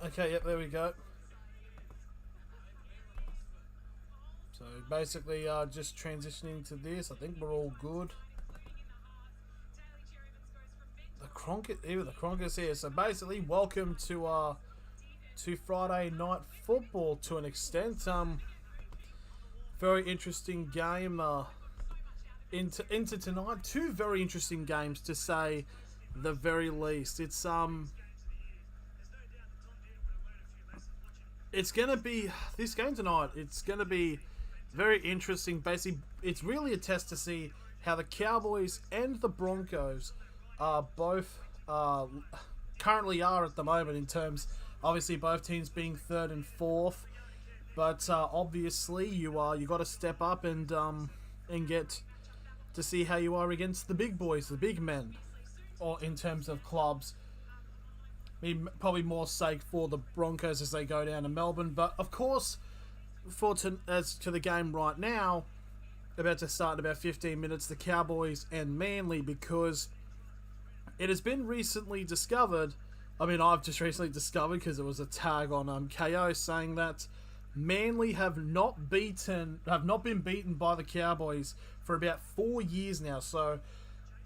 Okay, yep, there we go. So basically, just transitioning to this. I think we're all good. Even the Cronkers here. So basically, welcome to Friday night football to an extent. Very interesting game. Into tonight. Two very interesting games to say the very least. It's gonna be this game tonight. It's gonna be very interesting. Basically, it's really a test to see how the Cowboys and the Broncos are both currently are at the moment in terms, obviously both teams being third and fourth, but obviously you got to step up and get to see how you are against the big boys, the big men, or in terms of clubs. I mean, probably more sake for the Broncos as they go down to Melbourne, but of course, as to the game right now, about to start in about 15 minutes, the Cowboys and Manly, because it has been recently discovered. I mean, I've just recently discovered because it was a tag on KO saying that Manly have not been beaten by the Cowboys for about 4 years now. So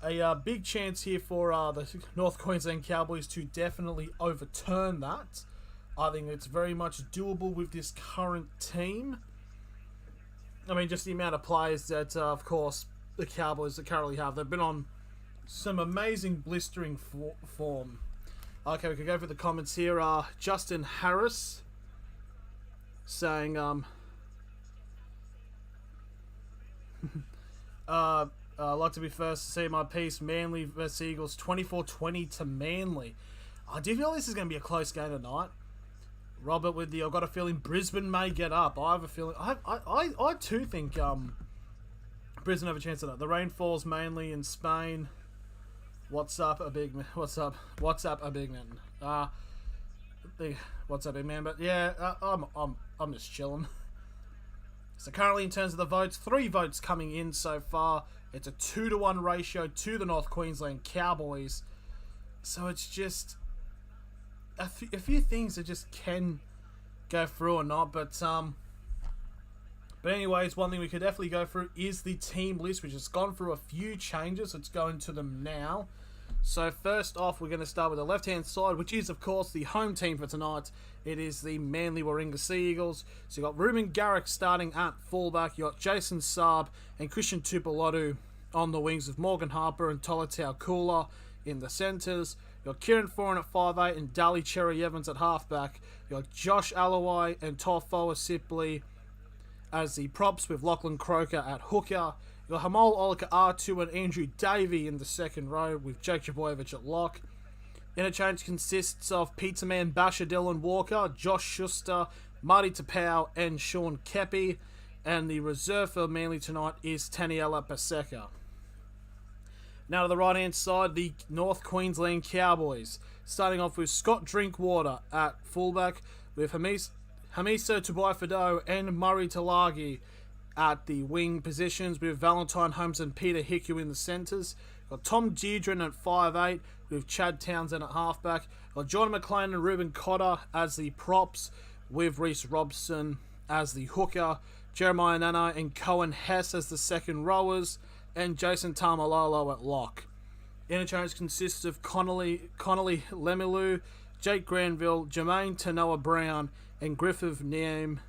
a big chance here for the North Queensland Cowboys to definitely overturn that. I think it's very much doable with this current team. I mean, just the amount of players that, of course, the Cowboys that currently have. They've been on some amazing blistering form. Okay, we can go for the comments here. Justin Harris saying, I'd like to be first to see my piece, Manly vs Eagles, 24-20 to Manly. I do feel this is going to be a close game tonight. Robert with I've got a feeling Brisbane may get up. I have a feeling, I too think Brisbane have a chance tonight. The rain falls mainly in Spain. What's up, a big man? What's up, a big man? What's up, big man? But yeah, I'm just chilling. So currently, in terms of the votes, 3 votes coming in so far. It's a 2-to-1 ratio to the North Queensland Cowboys. So it's just a few things that just can go through or not. But anyways, one thing we could definitely go through is the team list, which has gone through a few changes. Let's go into them now. So first off, we're going to start with the left-hand side, which is, of course, the home team for tonight. It is the Manly Warringah Sea Eagles. So you got Ruben Garrick starting at fullback. You got Jason Saab and Christian Tuipulotu on the wings, with Morgan Harper and Tolatau Kula in the centres. You got Kieran Foran at 5'8" and Dally Cherry Evans at halfback. You got Josh Alloway and Tofoa Sipley as the props, with Lachlan Croker at hooker. You got Hamal Olika R2 and Andrew Davey in the second row, with Jake Trbojevic at lock. Interchange consists of Pizza Man Basher Dylan Walker, Josh Schuster, Marty Tapau and Sean Kepi. And the reserve for Manly tonight is Taniela Paseka. Now to the right-hand side, the North Queensland Cowboys. Starting off with Scott Drinkwater at fullback, with Hamiso Tubai-Fido and Murray Talagi at the wing positions, with Valentine Holmes and Peter Hicku in the centres. Got Tom Deidrin at 5'8", with Chad Townsend at halfback. Got John McLean and Ruben Cotter as the props, with Reece Robson as the hooker. Jeremiah Nana and Cohen Hess as the second rowers, and Jason Tamalolo at lock. Interchange consists of Connolly Lemilu, Jake Granville, Jermaine Tanoa Brown, and Griffith Neame,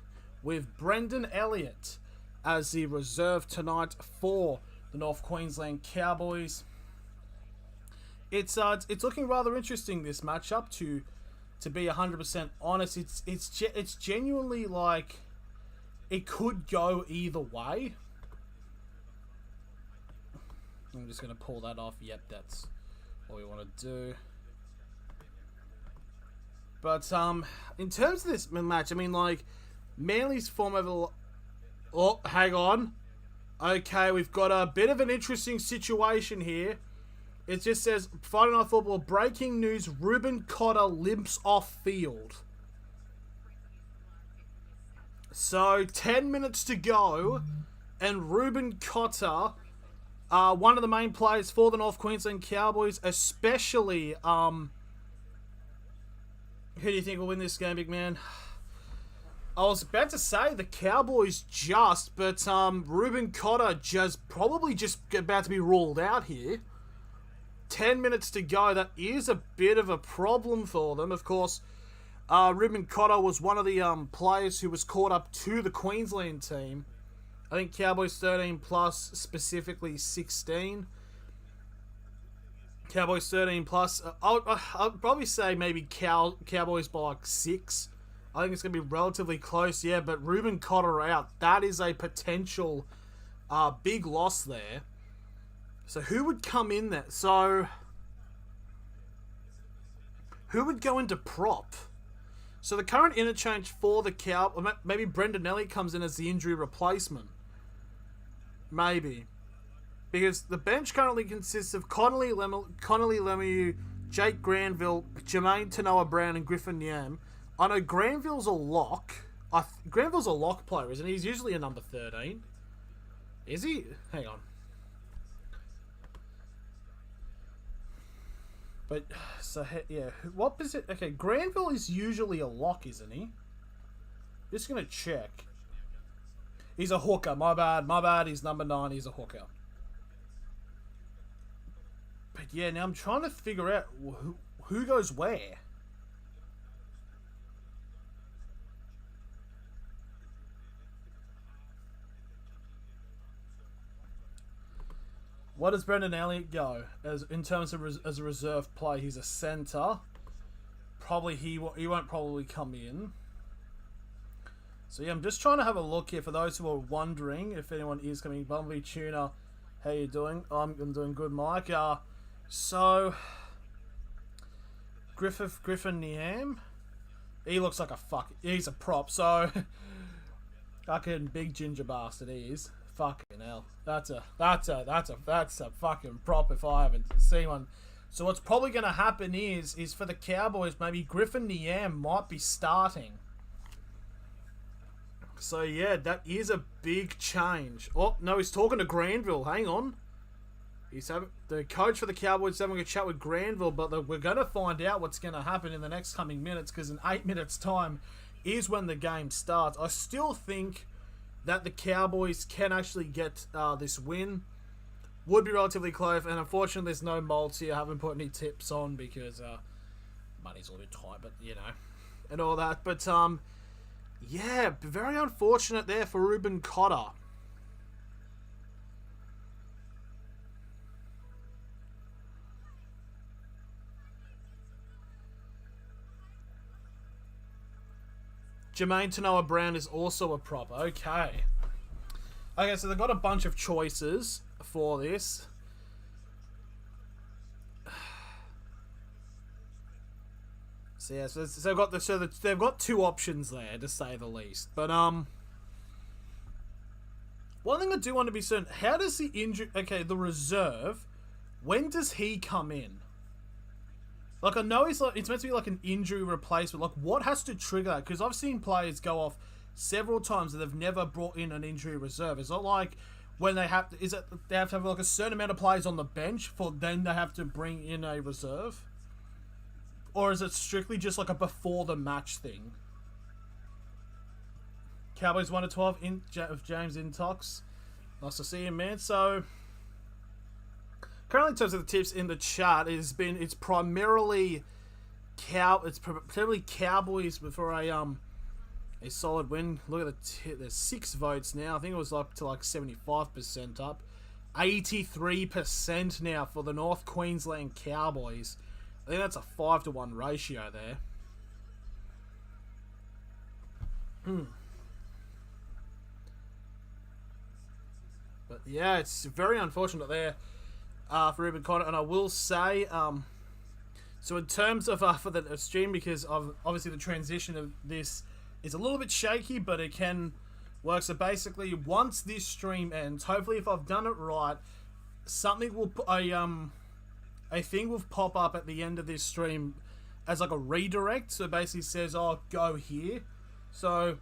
with Brendan Elliott as the reserve tonight for the North Queensland Cowboys. It's looking rather interesting, this matchup, to be 100% honest. It's genuinely like it could go either way. I'm just going to pull that off. Yep, that's what we want to do. But in terms of this match, I mean, like, Manly's form over... Oh, hang on. Okay, we've got a bit of an interesting situation here. It just says, Friday Night Football, breaking news, Ruben Cotter limps off field. So, 10 minutes to go, and Ruben Cotter, one of the main players for the North Queensland Cowboys, especially Who do you think will win this game, big man? I was about to say the Cowboys but Reuben Cotter probably just about to be ruled out here. 10 minutes to go. That is a bit of a problem for them. Of course, Reuben Cotter was one of the players who was caught up to the Queensland team. I think Cowboys 13 plus, specifically 16. Cowboys 13 plus. I'll probably say maybe Cowboys by like 6. I think it's going to be relatively close, yeah, but Reuben Cotter out. That is a potential big loss there. So who would come in there? So who would go into prop? So the current interchange for the maybe Brendan Elliott comes in as the injury replacement. Maybe. Because the bench currently consists of Connolly Lemieux, Jake Granville, Jermaine Tanoa-Brown, and Griffin Yam. I know Granville's a lock. Granville's a lock player, isn't he? He's usually a number 13. Is he? Hang on. But, so, yeah. What position? Okay, Granville is usually a lock, isn't he? Just going to check. He's a hooker. My bad. He's number 9. He's a hooker. But, yeah, now I'm trying to figure out who goes where. What does Brendan Elliott go in terms of as a reserve play? He's a centre. Probably he won't probably come in. So yeah, I'm just trying to have a look here for those who are wondering if anyone is coming. Bumblebee Tuner, how you doing? I'm doing good, Mike. So Griffin Niam, he looks like he's a prop. So fucking big ginger bastard he is. Fucking hell. That's a fucking prop if I haven't seen one. So what's probably going to happen is for the Cowboys, maybe Griffin Niam might be starting. So yeah, that is a big change. Oh, no, he's talking to Granville. Hang on. The coach for the Cowboys is having a chat with Granville, but we're going to find out what's going to happen in the next coming minutes, because in 8 minutes' time is when the game starts. I still think that the Cowboys can actually get this win. Would be relatively close, and unfortunately there's no molds here. I haven't put any tips on because money's a little bit tight, but you know, and all that. But yeah, very unfortunate there for Reuben Cotter. Jermaine Tanoa-Brown is also a prop. Okay, so they've got a bunch of choices for this. So yeah, so they've got 2 options there, to say the least. But one thing I do want to be certain: how does the the reserve, when does he come in? Like, I know it's meant to be like an injury replacement. Like, what has to trigger that? Because I've seen players go off several times that they've never brought in an injury reserve. Is it like when they have to, they have to have like a certain amount of players on the bench for then they have to bring in a reserve? Or is it strictly just like a before the match thing? Cowboys 1-12 of James Intox. Nice to see him, man. So currently, in terms of the tips in the chat, it's primarily Cowboys for a solid win. Look at there's 6 votes now. I think it was up to like 75% up, 83% now for the North Queensland Cowboys. I think that's a 5-to-1 ratio there. But yeah, it's very unfortunate there for Reuben Cotter, and I will say, so in terms of for the stream, because obviously the transition of this is a little bit shaky, but it can work. So basically, once this stream ends, hopefully if I've done it right, something will a thing will pop up at the end of this stream as like a redirect. So it basically says, "Oh, go here." So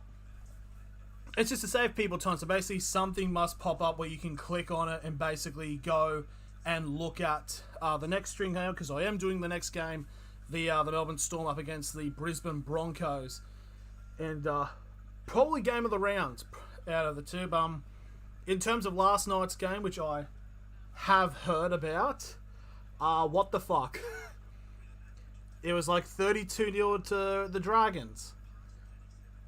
it's just to save people time. So basically, something must pop up where you can click on it and basically go and look at the next stream game, because I am doing the next game the Melbourne Storm up against the Brisbane Broncos, and probably game of the round out of the two. In terms of last night's game, which I have heard about, what the fuck? It was like 32-0 to the Dragons.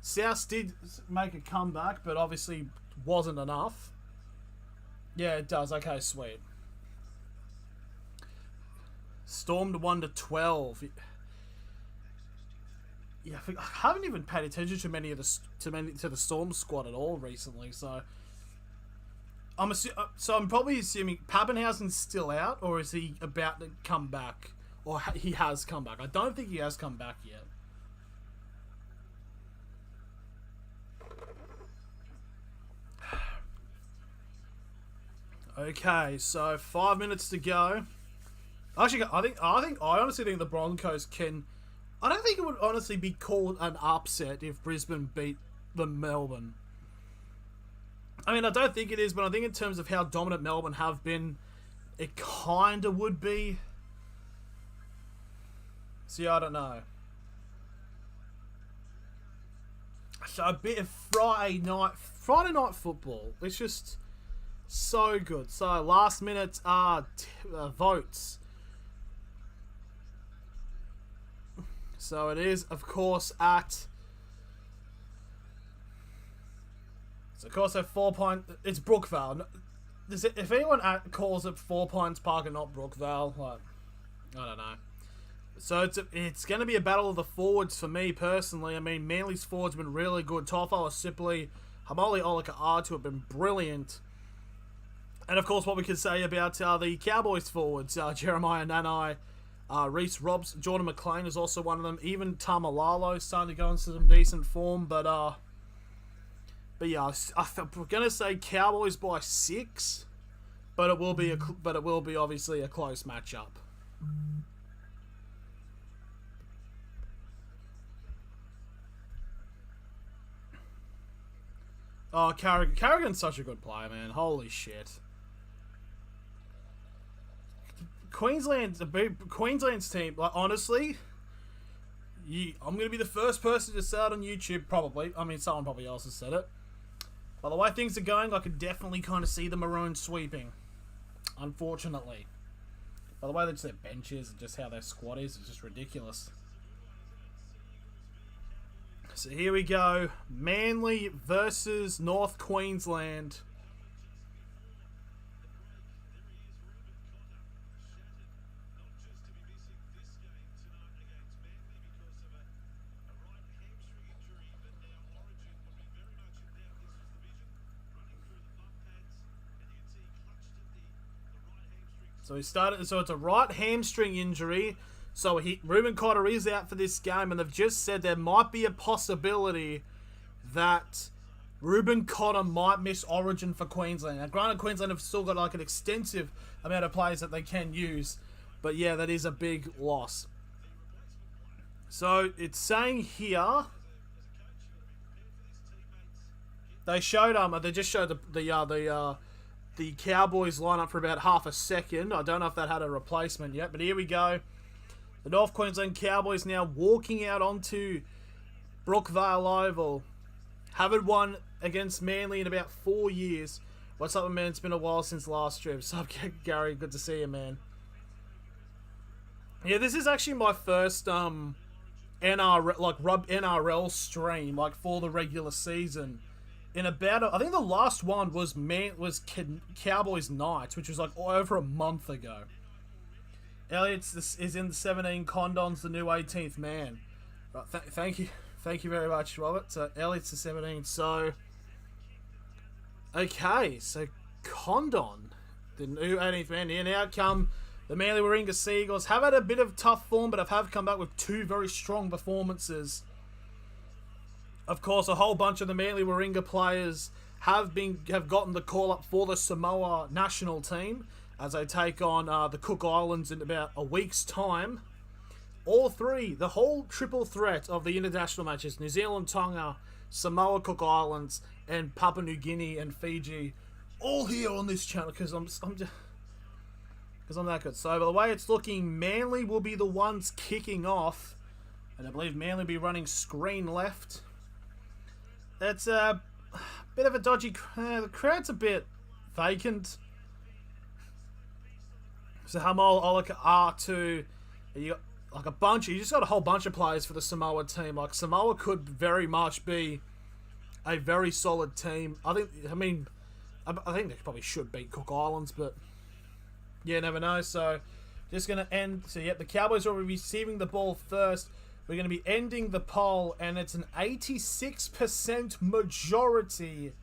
South did make a comeback, but obviously wasn't enough. Yeah, it does. Okay, sweet. Stormed 1-12. Yeah, I haven't even paid attention to many of the Storm squad at all recently. So I'm probably assuming Pappenhausen's still out, or is he about to come back, or he has come back? I don't think he has come back yet. Okay, so 5 minutes to go. Actually, I honestly think the Broncos can. I don't think it would honestly be called an upset if Brisbane beat the Melbourne. I mean, I don't think it is, but I think in terms of how dominant Melbourne have been, it kind of would be. See, I don't know. So a bit of Friday night football. It's just so good. So last minute votes. So it is, of course, at. So of course, at 4 Pines. It's Brookvale. If anyone calls it 4 Pines Park and not Brookvale, like, I don't know. So it's going to be a battle of the forwards for me personally. I mean, Manly's forwards have been really good. Toffolo, Sipley, Hamoli, Olika, have been brilliant. And of course, what we could say about the Cowboys forwards, Jeremiah Nanai, Reece Robs, Jordan McLean is also one of them. Even Tamalalo starting to go into some decent form, but yeah, I'm gonna say Cowboys by 6, but it will be obviously a close matchup. Oh, Carrigan's such a good player, man. Holy shit. Queensland's team, like, honestly, I'm going to be the first person to say it on YouTube, probably. I mean, someone probably else has said it. By the way things are going, I could definitely kind of see the Maroons sweeping. Unfortunately. By the way, that's their benches and just how their squad is, it's just ridiculous. So here we go. Manly versus North Queensland. So it's a right hamstring injury. So Ruben Cotter is out for this game, and they've just said there might be a possibility that Ruben Cotter might miss Origin for Queensland. Now, granted, Queensland have still got like an extensive amount of players that they can use, but yeah, that is a big loss. So it's saying here they just showed the Cowboys lineup for about half a second. I don't know if that had a replacement yet, but here we go. The North Queensland Cowboys now walking out onto Brookvale Oval. Haven't won against Manly in about 4 years. What's up, man? It's been a while since last trip. What's up, Gary? Good to see you, man. Yeah, this is actually my first NRL stream, like, for the regular season. In about, I think the last one was Cowboys Knights, which was like over a month ago. Elliot's is in the 17. Condon's the new 18th man. Right, thank you very much, Robert. So Elliot's the 17. So okay, so Condon, the new 18th man. And out come the Manly Warringah Seagulls. Have had a bit of tough form, but have come back with 2 very strong performances. Of course, a whole bunch of the Manly Warringah players have gotten the call up for the Samoa national team as they take on the Cook Islands in about a week's time. All 3, the whole triple threat of the international matches, New Zealand, Tonga, Samoa, Cook Islands, and Papua New Guinea and Fiji, all here on this channel, because because I'm that good. So, by the way it's looking, Manly will be the ones kicking off. And I believe Manly will be running screen left. That's a bit of a dodgy... the crowd's a bit vacant. So, Hamal, Olika, R2... You got like a bunch. You just got a whole bunch of players for the Samoa team. Like Samoa could very much be a very solid team. I think they probably should beat Cook Islands, but yeah, never know. So just gonna end. So yep, the Cowboys will be receiving the ball first. We're gonna be ending the poll, and it's an 86% majority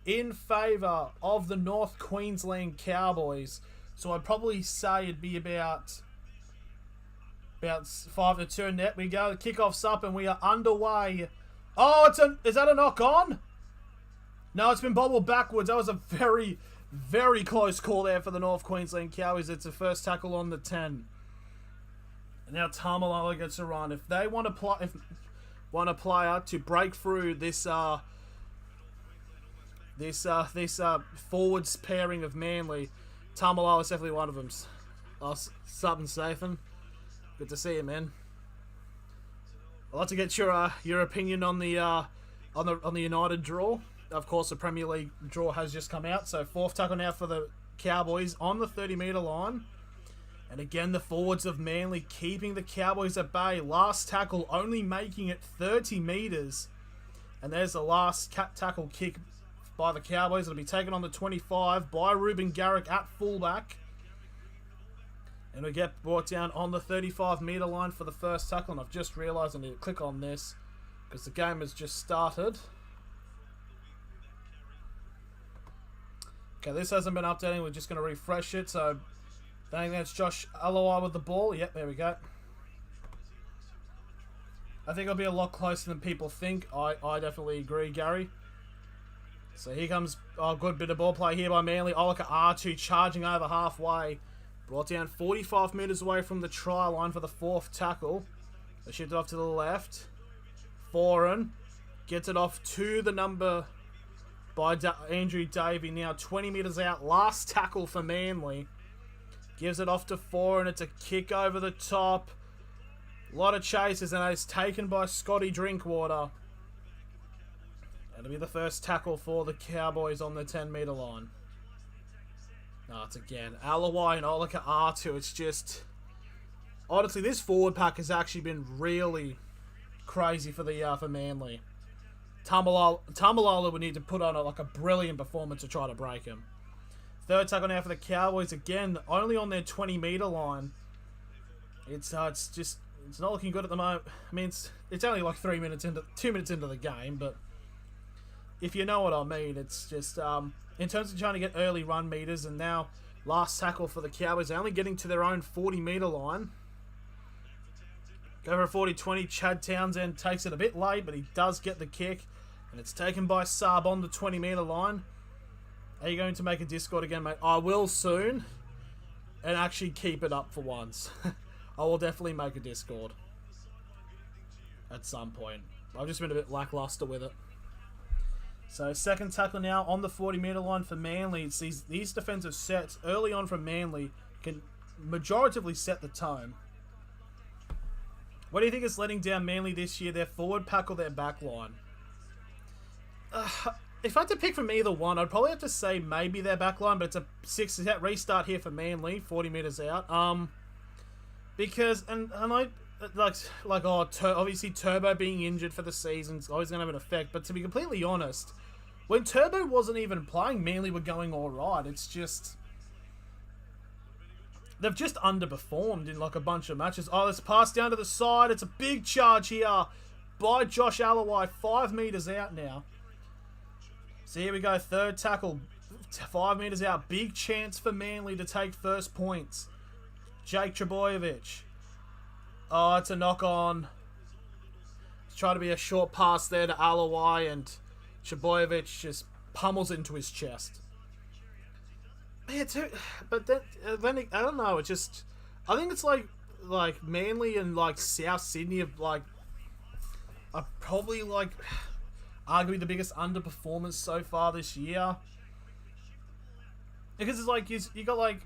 in favour of the North Queensland Cowboys. So I'd probably say it'd be about 5-2 net. We go. The kickoff's up and we are underway. Oh, is that a knock on? No, it's been bobbled backwards. That was a very, very close call there for the North Queensland Cowboys. It's a first tackle on the 10. And now Tamalolo gets a run. If they want a player to break through this forwards pairing of Manly, Tamalolo is definitely one of them. Something Sathan. Good to see you, man. I'd like to get your opinion on the United draw. Of course, the Premier League draw has just come out. So fourth tackle now for the Cowboys on the 30-metre line. And again, the forwards of Manly keeping the Cowboys at bay. Last tackle only making it 30 metres. And there's the last tackle kick by the Cowboys. It'll be taken on the 25 by Ruben Garrick at fullback. And we get brought down on the 35-metre line for the first tackle. And I've just realised I need to click on this because the game has just started. Okay, this hasn't been updating. We're just going to refresh it. So, I think that's Josh Alawai with the ball. Yep, there we go. I think it'll be a lot closer than people think. I definitely agree, Gary. So here comes a good bit of ball play here by Manly. Olika R2 charging over halfway. Brought down 45 metres away from the try line for the fourth tackle. They shift it off to the left. Foran gets it off to the number by Andrew Davey. Now 20 metres out. Last tackle for Manly. Gives it off to Foran. It's a kick over the top. A lot of chases, and it's taken by Scotty Drinkwater. It'll be the first tackle for the Cowboys on the 10-metre line. No, it's again Alawai and Olika R2. It's just... honestly, this forward pack has actually been really crazy for Manly. Tamalolo would need to put on a brilliant performance to try to break him. Third tackle now for the Cowboys. Again, only on their 20-metre line. It's not looking good at the moment. I mean, it's only like 2 minutes into the game, but if you know what I mean, it's just in terms of trying to get early run meters, and now last tackle for the Cowboys, only getting to their own 40-metre line. Go for a 40-20. Chad Townsend takes it a bit late, but he does get the kick, and it's taken by Saab on the 20-metre line. Are you going to make a Discord again, mate? I will soon, and actually keep it up for once. I will definitely make a Discord at some point. I've just been a bit lackluster with it. So second tackle now on the 40-metre line for Manly. It's these defensive sets early on from Manly can majoritively set the tone. What do you think is letting down Manly this year? Their forward pack or their back line? If I had to pick from either one, I'd probably have to say maybe their back line, but it's a 6-set restart here for Manly, 40 metres out. Because, and I, obviously Turbo being injured for the season is always going to have an effect, but to be completely honest, when Turbo wasn't even playing, Manly were going alright. It's just... they've just underperformed in a bunch of matches. Oh, let's pass down to the side. It's a big charge here by Josh Alawai, 5 metres out now. So here we go, third tackle, 5 metres out. Big chance for Manly to take first points. Jake Trebojevic. Oh, it's a knock on. It's trying to be a short pass there to Alawai, and Trebojevic just pummels into his chest. Yeah, but then I don't know. It just, I think it's like Manly and South Sydney are probably arguably the biggest underperformance so far this year. Because it's you got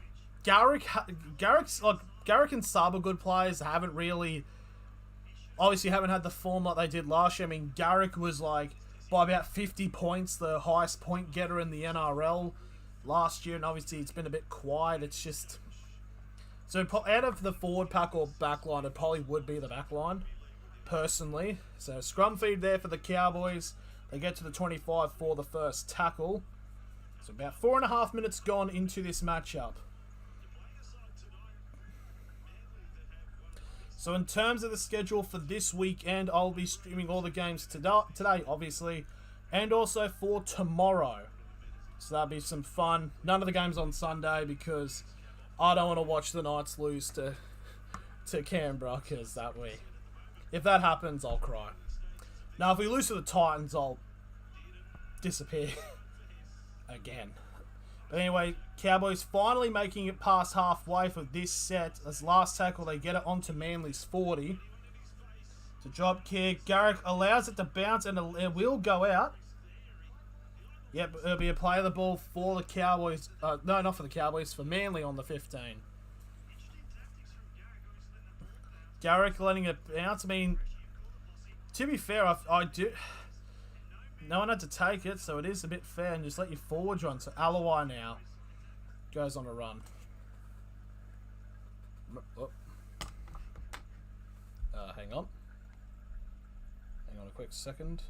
Garrick and Saab are good players. Haven't really, obviously haven't had the form like they did last year. I mean, Garrick was like by about 50 points the highest point getter in the NRL last year, and obviously it's been a bit quiet. It's just, so out of the forward pack or back line, it probably would be the back line, personally. So scrum feed there for the Cowboys. They get to the 25 for the first tackle. So about 4.5 minutes gone into this matchup. So in terms of the schedule for this weekend, I'll be streaming all the games today, obviously, and also for tomorrow. So that'll be some fun. None of the games on Sunday because I don't want to watch the Knights lose to Canberra, because if that happens, I'll cry. Now, if we lose to the Titans, I'll disappear again. But anyway, Cowboys finally making it past halfway for this set. As last tackle, they get it onto Manly's 40. To drop kick. Garrick allows it to bounce and it will go out. Yep, it'll be a play of the ball for the Cowboys. No, not for the Cowboys, for Manly on the 15. Garrick letting it bounce. I mean, to be fair, I do... No one had to take it, so it is a bit fair, and just let your forwards run. So Alawai now goes on a run. Oh. Hang on. Hang on a quick second.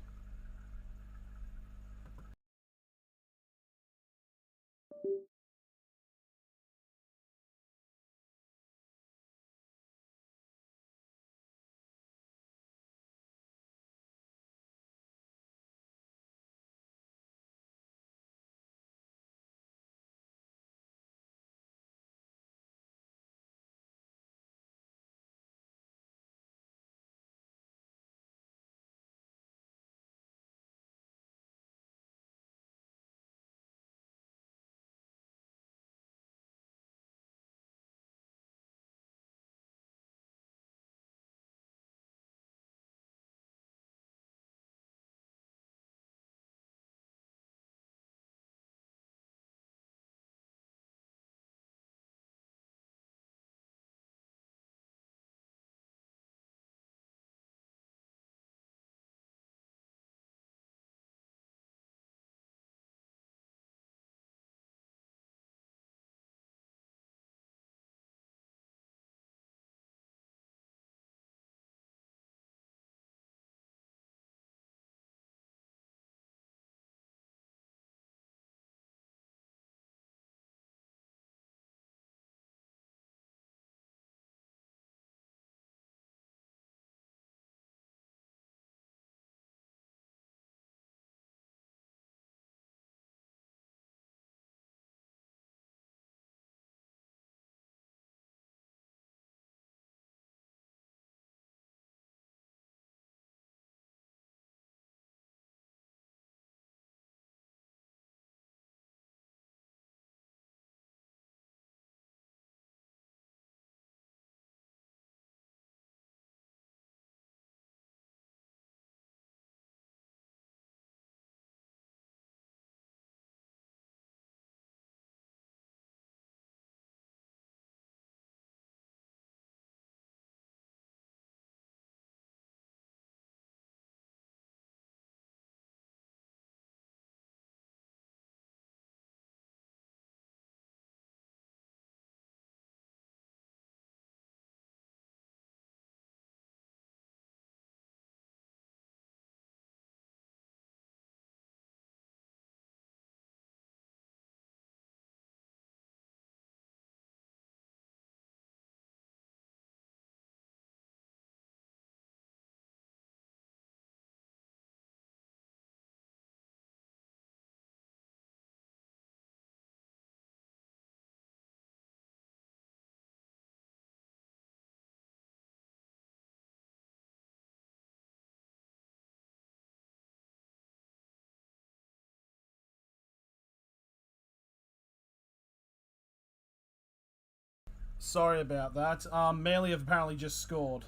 Sorry about that. Manly have apparently just scored.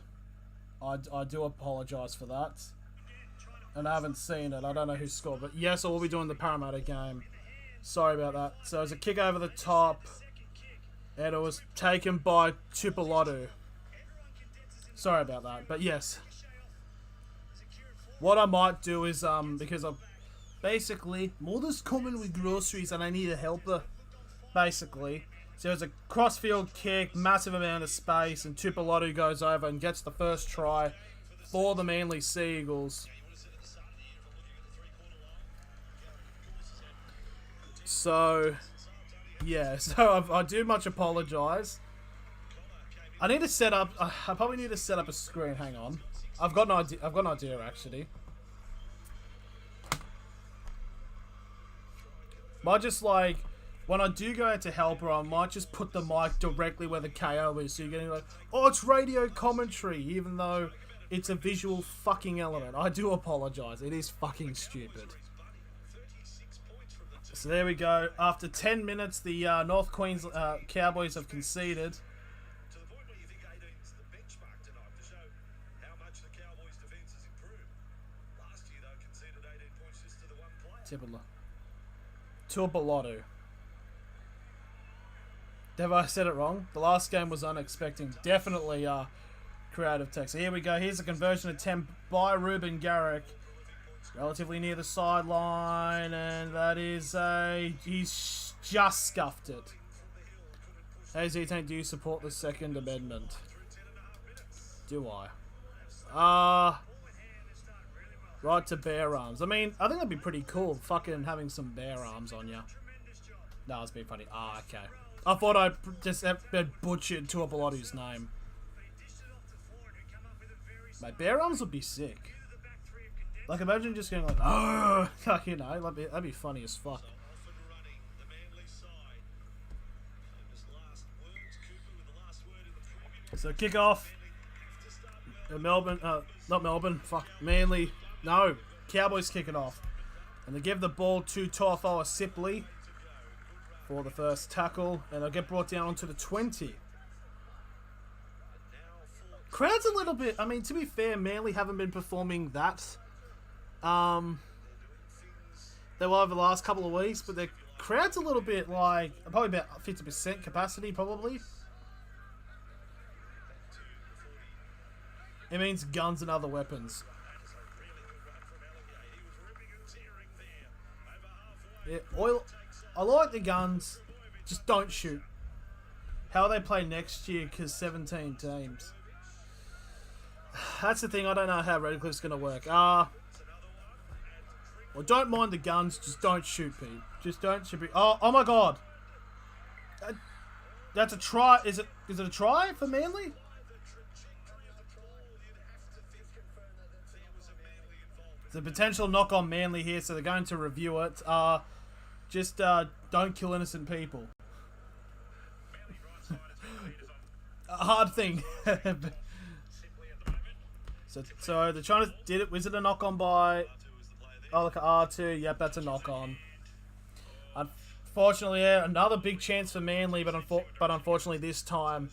I do apologise for that. And I haven't seen it. I don't know who scored. But yes, I will be doing the Parramatta game. Sorry about that. So it's a kick over the top. And it was taken by Tupelotu. Sorry about that, but yes. What I might do is, because I'm basically, Mulder's coming with groceries and I need a helper, basically. So there's a crossfield kick, massive amount of space, and Tupelotu goes over and gets the first try for the Manly Sea Eagles. So, yeah, so I do much apologise. I need to set up, I probably need to set up a screen, hang on. I've got an idea actually. Might just like, when I do go out to help her, I might just put the mic directly where the KO is. So you're getting like, oh, it's radio commentary, even though it's a visual fucking element. I do apologise. It is fucking stupid. So there we go. After 10 minutes, the North Queensland Cowboys have conceded. Tupelotu. Have I said it wrong? The last game was unexpected. Definitely creative text. So here we go. Here's a conversion attempt by Ruben Garrick. Relatively near the sideline. And that is he's just scuffed it. AZ Tank, do you support the Second Amendment? Do I? Right to bear arms. I mean, I think that'd be pretty cool, fucking having some bear arms on you. No, it's been funny. Okay. I thought I just had butchered Tupelotu's name. Mate, bear arms would be sick. Like, imagine just going like, oh, you know, that'd be funny as fuck. So kick off. Melbourne, not Melbourne, fuck, Manly. No, Cowboys kick it off. And they give the ball to Toafoa Sipley for the first tackle. And they'll get brought down onto the 20. Crowd's a little bit, I mean, to be fair, Manly haven't been performing that. They were over the last couple of weeks, but the crowd's a little bit like, probably about 50% capacity, probably. It means guns and other weapons. Yeah, I like the guns, just don't shoot. How they play next year, because 17 teams. That's the thing, I don't know how Redcliffe's going to work. Well, don't mind the guns, just don't shoot, Pete. Just don't shoot, Pete. Oh my god! That's a try. Is it a try for Manly? The potential knock on Manly here, so they're going to review it. Just don't kill innocent people. A hard thing. so they're trying to... Was it a knock on by... Oh, look at R2. Yep, that's a knock on. Unfortunately, yeah, another big chance for Manly, but unfortunately this time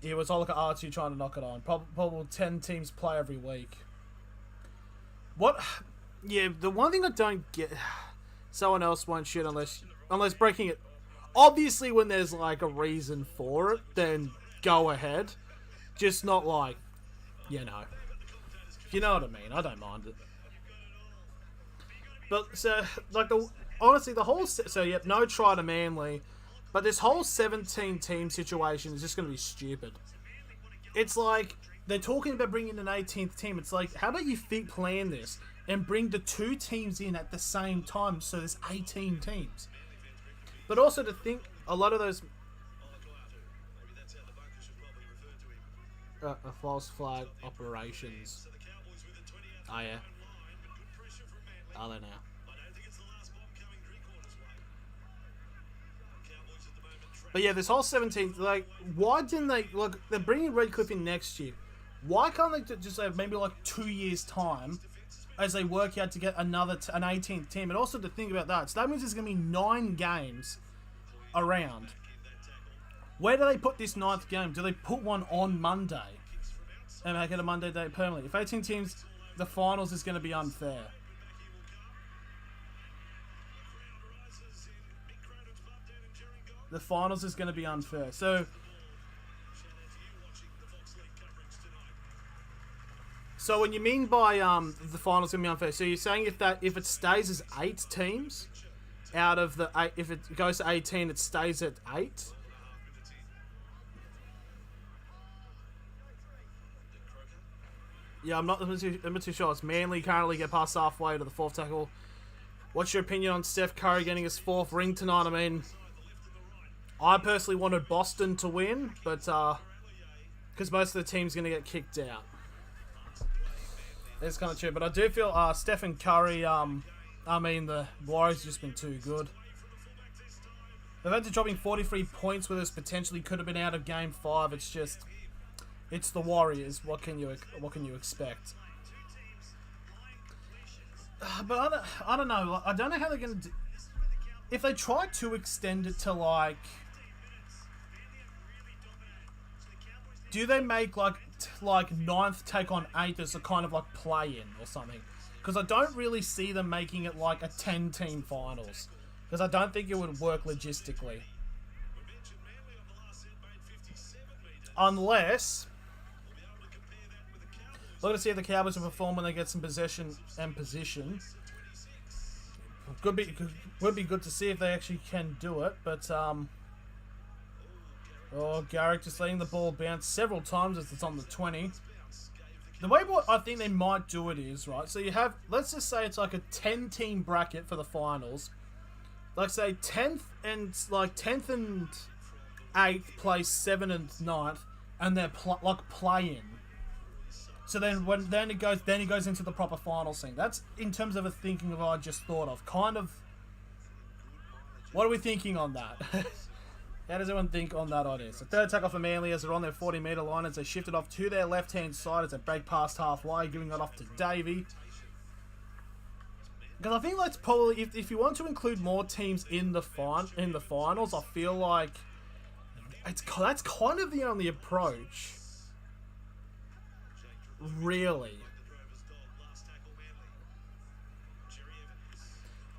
it was Olika R2 trying to knock it on. Probably 10 teams play every week. What? Yeah, the one thing I don't get, someone else won't shoot unless breaking it. Obviously, when there's like a reason for it, then go ahead. Just not like, you know. You know what I mean? I don't mind it. But so, like honestly, the whole yep, no try to Manly, but this whole 17 team situation is just going to be stupid. It's like, they're talking about bringing an 18th team. It's like, how about you plan this and bring the 2 teams in at the same time so there's 18 teams. But also to think, a lot of those... false flag operations. Oh yeah. Are they now? But yeah, this whole 17th, like, why didn't they, like, they're bringing Redcliffe in next year. Why can't they just have maybe like 2 years' time as they work out to get an 18th team? And also to think about that, so that means there's going to be 9 games around. Where do they put this 9th game? Do they put one on Monday and make it a Monday day permanently? If 18 teams, the finals is going to be unfair. the finals is going to be unfair. So when you mean by the finals going to be unfair, so you're saying if it stays as 8 teams out of the 8, if it goes to 18, it stays at 8. Yeah, I'm not too sure. It's Manly currently get past halfway to the 4th tackle. What's your opinion on Steph Curry getting his 4th ring tonight? I mean, I personally wanted Boston to win, but because most of the team's going to get kicked out. That's kind of true, but I do feel Stephen Curry, I mean, the Warriors just been too good. They've had to dropping 43 points with us, potentially could have been out of Game 5. It's just, it's the Warriors. What can you expect? But I don't know. I don't know how they're going to do. If they try to extend it to like, do they make like 9th take on 8th as a kind of like play-in or something? Because I don't really see them making it like a 10-team finals. Because I don't think it would work logistically. Unless, we're going to see if the Cowboys will perform when they get some possession and position. Would be good to see if they actually can do it, but Garrick just letting the ball bounce several times as it's on the 20. The way what I think they might do it is, right, so you have, let's just say it's like a 10-team bracket for the finals. Like say 10th and 8th play 7th and 9th, and they're play-in. So then it goes into the proper final scene. That's in terms of a thinking of what I just thought of. Kind of, what are we thinking on that? How does everyone think on that idea? So 3rd tackle for Manly as they're on their 40-metre line as they shift it off to their left-hand side as they break past halfway, giving it off to Davey. Because I think that's probably, if you want to include more teams in the finals, I feel like that's kind of the only approach. Really.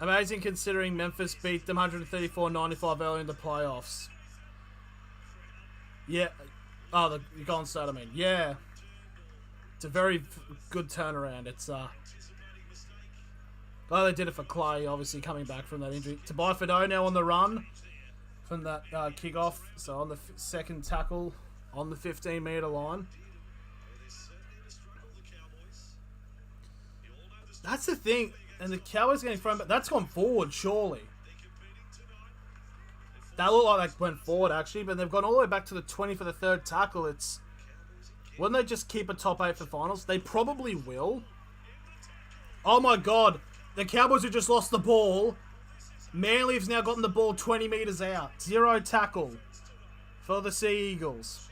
Amazing considering Memphis beat them 134-95 early in the playoffs. Yeah. Oh, the Golden State, I mean. Yeah. It's a very good turnaround. It's, oh, they did it for Clay, obviously, coming back from that injury. Tobias Fido now on the run from that kickoff. So on the 2nd tackle on the 15-metre line. That's the thing. And the Cowboys getting thrown back. That's gone forward, surely. That looked like they went forward, actually. But they've gone all the way back to the 20 for the 3rd tackle. It's, wouldn't they just keep a top 8 for finals? They probably will. Oh, my God. The Cowboys have just lost the ball. Manly have now gotten the ball 20 metres out. 0 tackle for the Sea Eagles.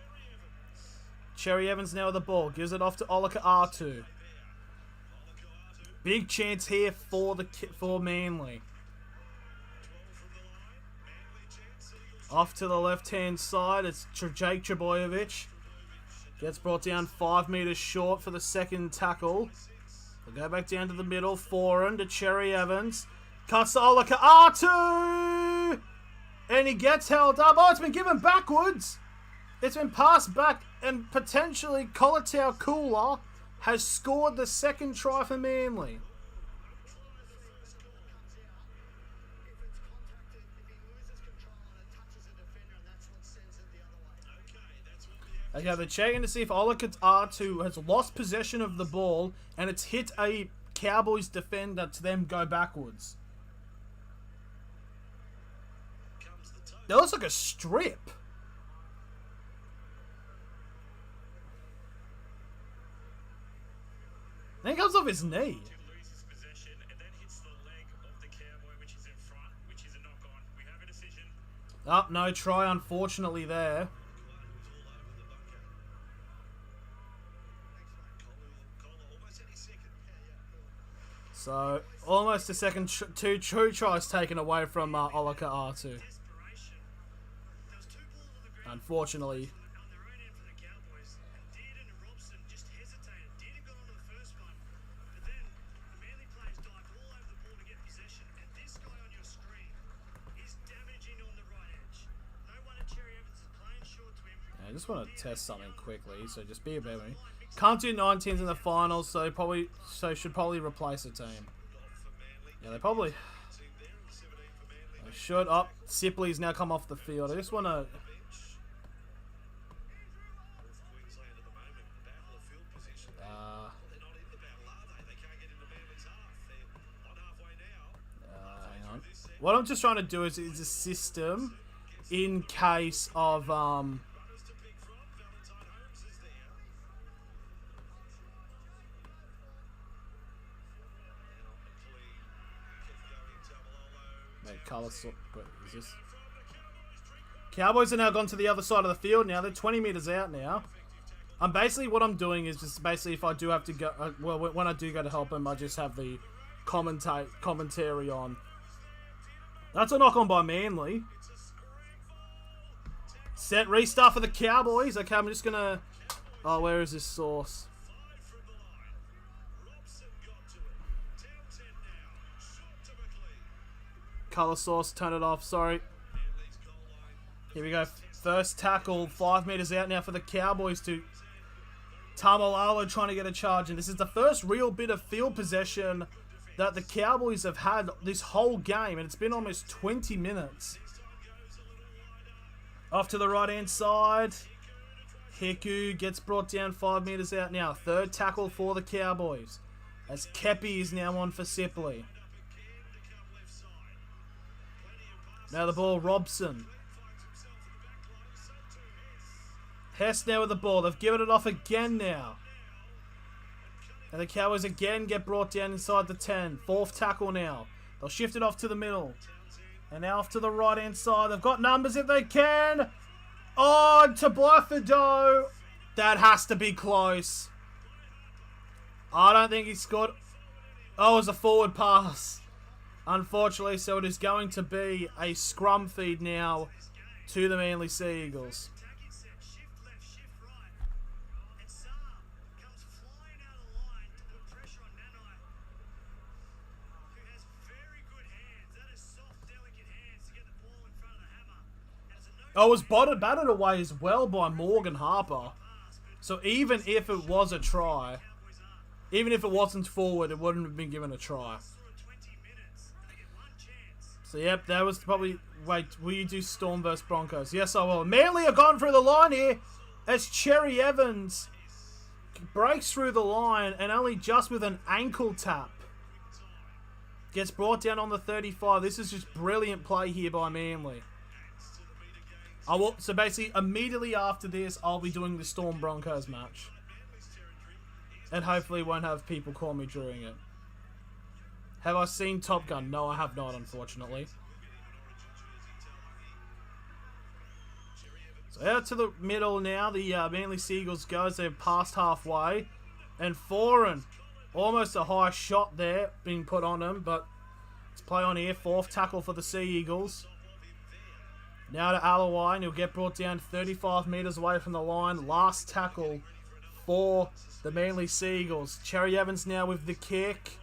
Cherry Evans now with the ball. Gives it off to Olaka R2. Big chance here for Manly. Off to the left-hand side, it's Jake Trebojevic. Gets brought down 5 metres short for the 2nd tackle. We'll go back down to the middle, forehand to Cherry Evans. Cuts to Olaka R2! And he gets held up. Oh, it's been given backwards. It's been passed back, and potentially Kolatau Kula has scored the 2nd try for Manly. Okay, they're checking to see if Olaka R2 has lost possession of the ball and it's hit a Cowboys defender to them go backwards. That looks like a strip. Then it comes off his knee. Oh, no try, unfortunately, there. So, almost a second, 2 true tries taken away from Olaka R2. Unfortunately. I just want to test something quickly, so just be a bit with me. Can't do 19s in the finals, so should probably replace a team. Yeah, they probably should. Oh, Sipley's now come off the field. I just want to. Hang on. What I'm just trying to do is a system in case of colour sort. But is this? Cowboys are now gone to the other side of the field. Now they're 20 meters out now. Basically what I'm doing is just basically if I do have to go, well, when I do go to help them, I just have the commentary on. That's a knock on by Manly. Set restart for the Cowboys. Okay, I'm just gonna. Oh, where is this source? Color source, turn it off, sorry. Here we go. First tackle, 5 meters out now for the Cowboys to Tamalalo trying to get a charge. And this is the first real bit of field possession that the Cowboys have had this whole game. And it's been almost 20 minutes. Off to the right-hand side. Hiku gets brought down 5 meters out now. Third tackle for the Cowboys. As Kepi is now on for Sipley. Now the ball, Robson. Hess now with the ball. They've given it off again now. And the Cowboys again get brought down inside the 10. Fourth tackle now. They'll shift it off to the middle. And now off to the right-hand side. They've got numbers if they can. Oh, to Blythe. That has to be close. I don't think he scored. Oh, it was a forward pass. Unfortunately, so it is going to be a scrum feed now to the Manly Sea Eagles. Oh, it was batted away as well by Morgan Harper. So even if it was a try, even if it wasn't forward, it wouldn't have been given a try. So, yep, that was probably... Wait, will you do Storm vs Broncos? Yes, I will. Manly have gone through the line here as Cherry Evans breaks through the line and only just with an ankle tap gets brought down on the 35. This is just brilliant play here by Manly. So basically, immediately after this, I'll be doing the Storm Broncos match. And hopefully won't have people call me during it. Have I seen Top Gun? No, I have not, unfortunately. So out to the middle now. The Manly Seagulls goes. They're past halfway. And Foran. Almost a high shot there being put on him. But let's play on here. Fourth tackle for the Sea Eagles. Now to Alawai. And he'll get brought down 35 metres away from the line. Last tackle for the Manly Sea Eagles. Cherry Evans now with the kick.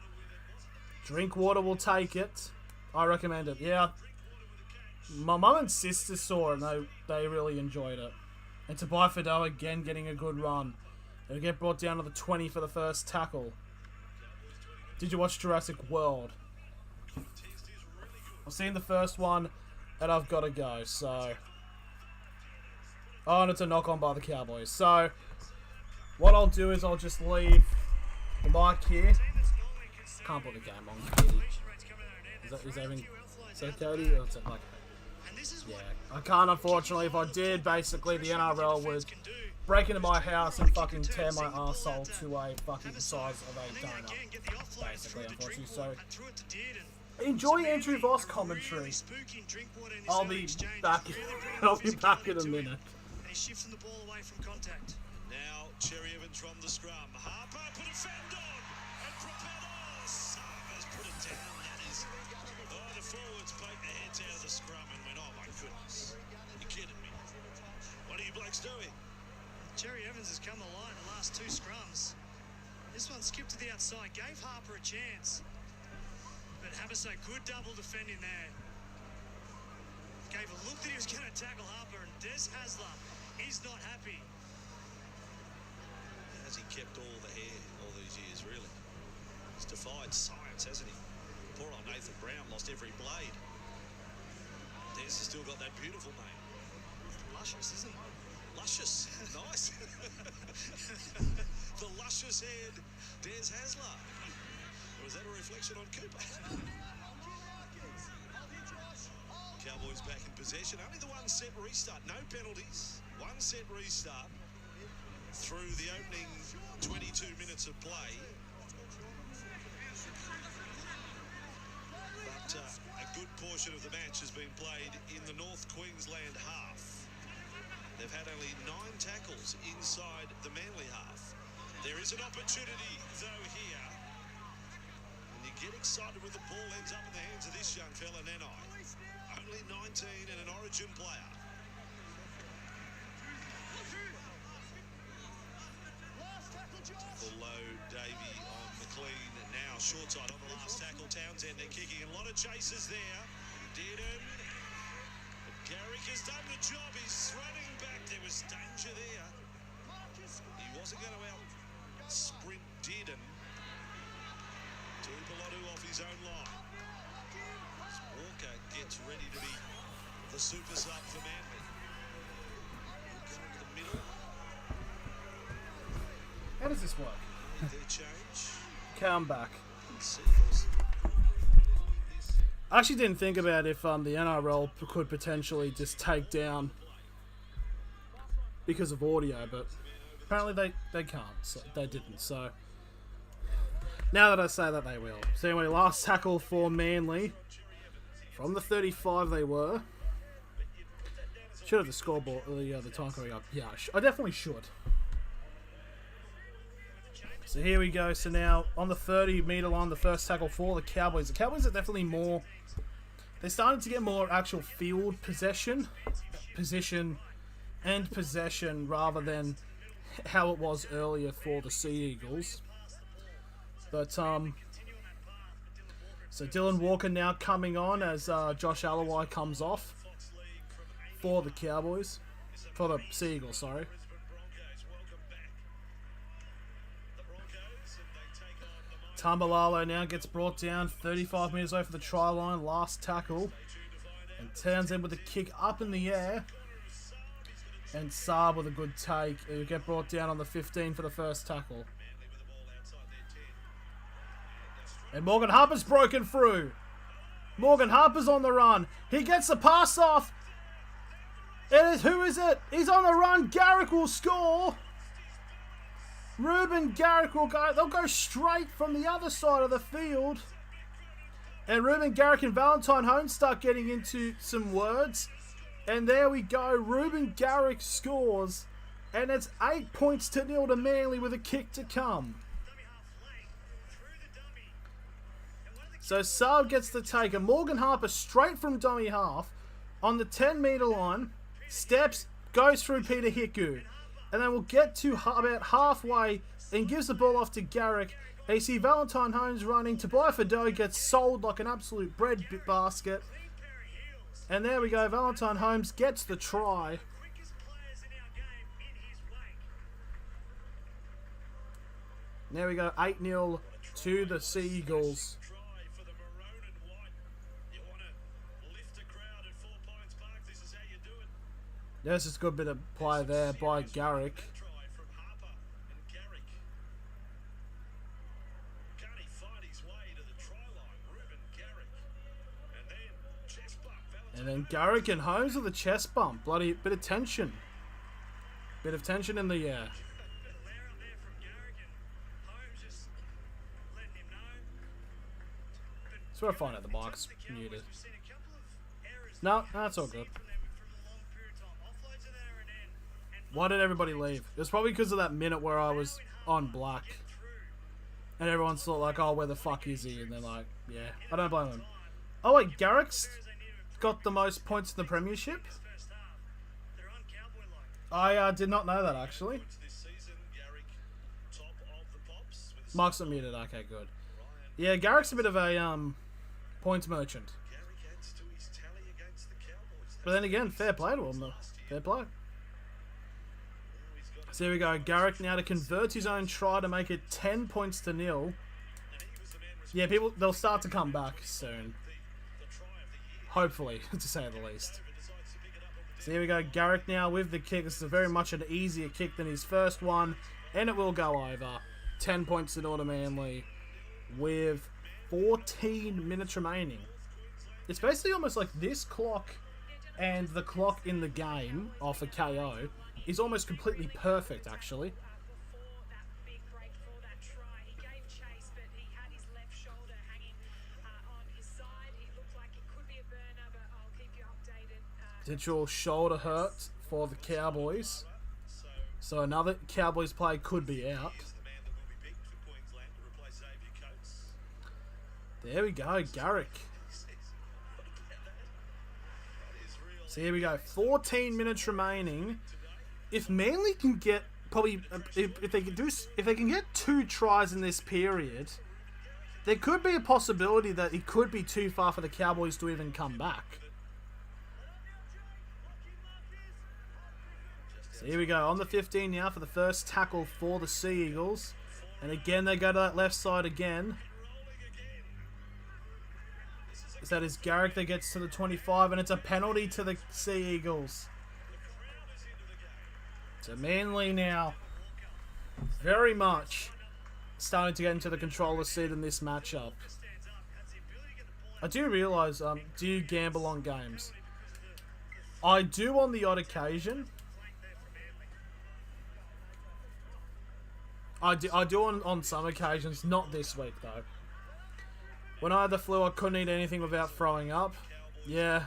Drinkwater will take it. I recommend it. Yeah. My mum and sister saw it and they really enjoyed it. And Tobai Fido again getting a good run. They'll get brought down to the 20 for the first tackle. Did you watch Jurassic World? I've seen the first one and I've got to go. So. Oh, and it's a knock on by the Cowboys. So. What I'll do is I'll just leave the mic here. Can't put the game on, Katie. Is that even... So, Cody? Or is it like... Yeah. I can't, unfortunately. If I did, basically, the NRL would break into my house and fucking tear my arsehole to a fucking size of a donut. Basically, unfortunately. So, enjoy Andrew Voss commentary. I'll be back in a minute. Shifting the ball away from contact. Now, Cherry Evans from the scrum. Harper put a fend on. And Propeller. Harper's put it down. That is... Oh, the forwards poked their heads out of the scrum and went, oh my goodness. You're kidding me. What are you blokes doing? Cherry Evans has come alive the last two scrums. This one skipped to the outside. Gave Harper a chance. But Haberso, good double defending there. Gave a look that he was going to tackle Harper. And Des Hasler is not happy. Has he kept all the hair all these years, really? He's defied science, hasn't he? Poor old Nathan Brown lost every blade. Des has still got that beautiful name. Luscious, isn't he? Luscious. Nice. The luscious-haired Des Hasler. Or is that a reflection on Cooper? Cowboys back in possession. Only the one-set restart. No penalties. One-set restart through the opening 22 minutes of play. But a good portion of the match has been played in the North Queensland half. They've had only 9 tackles inside the Manly half. There is an opportunity, though, here. And you get excited when the ball ends up in the hands of this young fella, Nanai. Only 19 and an Origin player. Below Davey on McLean. Now short side on the last tackle. Townsend, they're kicking. A lot of chases there. Dearden. Garrick has done the job. He's running back. There was danger there. He wasn't going to out-sprint Dearden. Tuipulotu off his own line. As Walker gets ready to be the super sub for Manly. Going to the middle. How does this work? Their change. Come back. Seagulls. I actually didn't think about if the NRL could potentially just take down because of audio, but apparently they can't. So they didn't. So now that I say that, they will. So anyway, last tackle for Manly from the 35. They were. Should have the scoreboard, the time coming up. Yeah, I definitely should. So here we go. So now on the 30-meter line, the first tackle for the Cowboys. The Cowboys are definitely more. They're starting to get more actual field position rather than how it was earlier for the Sea Eagles. But so Dylan Walker now coming on as Josh Alawai comes off for the Cowboys, for the Sea Eagles. Sorry. Tambalalo now gets brought down 35 metres away from the try line. Last tackle. And Townsend with a kick up in the air. And Saab with a good take. He'll get brought down on the 15 for the first tackle. And Morgan Harper's broken through. Morgan Harper's on the run. He gets the pass off. Who is it? He's on the run. Garrick will score. Ruben Garrick will go. They'll go straight from the other side of the field. And Ruben Garrick and Valentine Holmes start getting into some words. And there we go. Ruben Garrick scores. And it's 8-0 to Manly with a kick to come. So Saab gets the take. And Morgan Harper straight from dummy half on the 10-meter line. Steps, goes through Peter Hiku. And then we'll get to about halfway and gives the ball off to Garrick. And you see Valentine Holmes running. Tobias Fado gets sold like an absolute bread basket. And there we go. Valentine Holmes gets the try. There we go. 8-0 to the Sea Eagles. There's just a good bit of play there by Garrick. And then Garrick and Holmes with a chest bump. Bloody bit of tension. Bit of tension in the air. That's where I find out the mic's muted. No, that's all good. Why did everybody leave? It was probably because of that minute where I was on black. And everyone's thought like, oh, where the fuck is he? And they're like, yeah, I don't blame him. Oh wait, Garrick's got the most points in the premiership? I did not know that actually. Mike's not muted, okay, good. Yeah, Garrick's a bit of a points merchant. But then again, fair play to him though. Fair play. So here we go. Garrick now to convert his own try to make it 10 points to 0. Yeah, they'll start to come back soon. Hopefully, to say the least. So here we go. Garrick now with the kick. This is very much an easier kick than his first one. And it will go over. 10 points to 0 to Manly with 14 minutes remaining. It's basically almost like this clock and the clock in the game for KO is almost completely perfect, actually. Potential shoulder hurt for the Cowboys. So another Cowboys play could be out. There we go, Garrick. So here we go, 14 minutes remaining. If Manly can get if they can get 2 tries in this period, there could be a possibility that it could be too far for the Cowboys to even come back. So here we go, on the 15 now for the first tackle for the Sea Eagles. And again, they go to that left side again. So that is Garrick that gets to the 25, and it's a penalty to the Sea Eagles. So Manly now very much starting to get into the controller seat in this matchup. I do realise, do you gamble on games? I do on the odd occasion. I do on some occasions, not this week though. When I had the flu, I couldn't eat anything without throwing up. Yeah.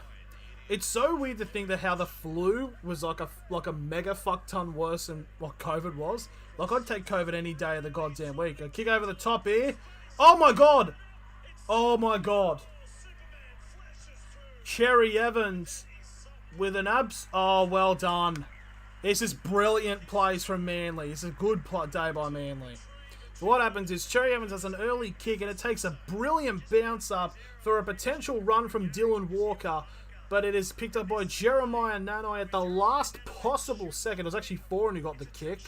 It's so weird to think that how the flu was like a mega fuck ton worse than what COVID was. Like, I'd take COVID any day of the goddamn week. A kick over the top here. Oh my god! Oh my god. Cherry Evans with an abs... Oh, well done. This is brilliant plays from Manly. It's a good day by Manly. So what happens is Cherry Evans has an early kick and it takes a brilliant bounce up for a potential run from Dylan Walker. But it is picked up by Jeremiah Nanai at the last possible second. It was actually Foran who got the kick.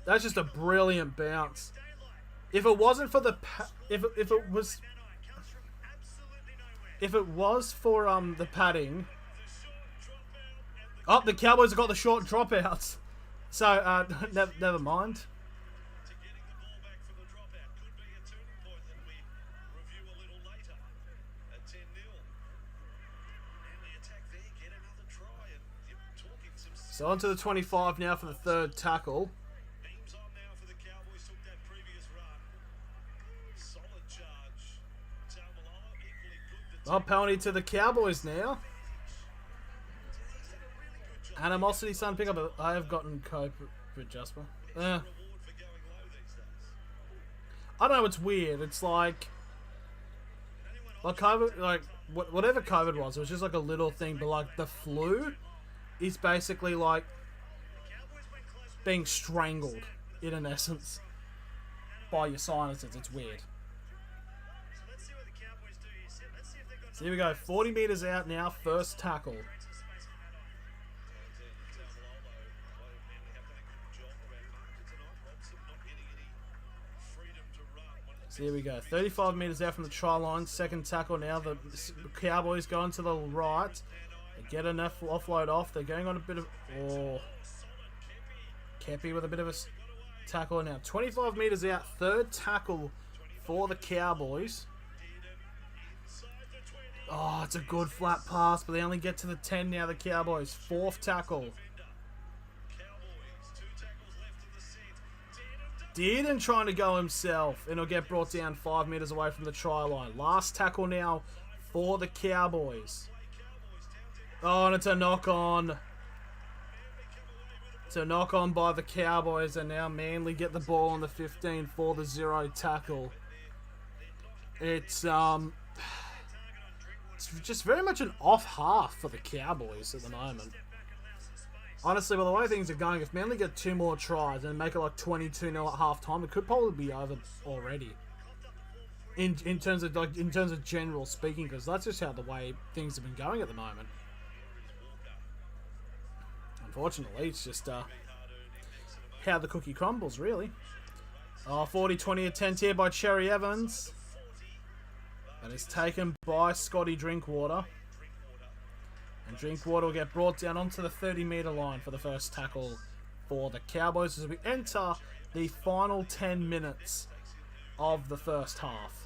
That's just a brilliant bounce. If it wasn't for the... If it was for the padding... Oh, the Cowboys have got the short dropouts. So, never mind. So on to the 25 now for the third tackle. Oh, penalty to the Cowboys now. Animosity, son, pick up. I have gotten cope with Jasper. I don't know. It's weird. It's like COVID, like whatever COVID was. It was just like a little thing, but like the flu is basically like being strangled in an essence by your sinuses. It's weird. So here we go. 40 meters out now. First tackle. So here we go. 35 meters out from the try line. Second tackle now. The Cowboys going to the right. They get an offload off. They're going on a bit of... Oh. Kepi with a bit of a tackle now. 25 meters out. Third tackle for the Cowboys. Oh, it's a good flat pass, but they only get to the 10 now, the Cowboys. Fourth tackle. Dearden trying to go himself, and he'll get brought down 5 meters away from the try line. Last tackle now for the Cowboys. Oh, and it's a knock-on. It's a knock-on by the Cowboys, and now Manly get the ball on the 15 for the 0 tackle. It's just very much an off half for the Cowboys at the moment. Honestly, by the way things are going, if Manly get 2 more tries and make it like 22-0 at half time, it could probably be over already. In terms of general speaking, because that's just how the way things have been going at the moment. Unfortunately, it's just how the cookie crumbles, really. Oh, 40-20 attempt here by Cherry Evans. That is taken by Scotty Drinkwater. And Drinkwater will get brought down onto the 30-metre line for the first tackle for the Cowboys as we enter the final 10 minutes of the first half.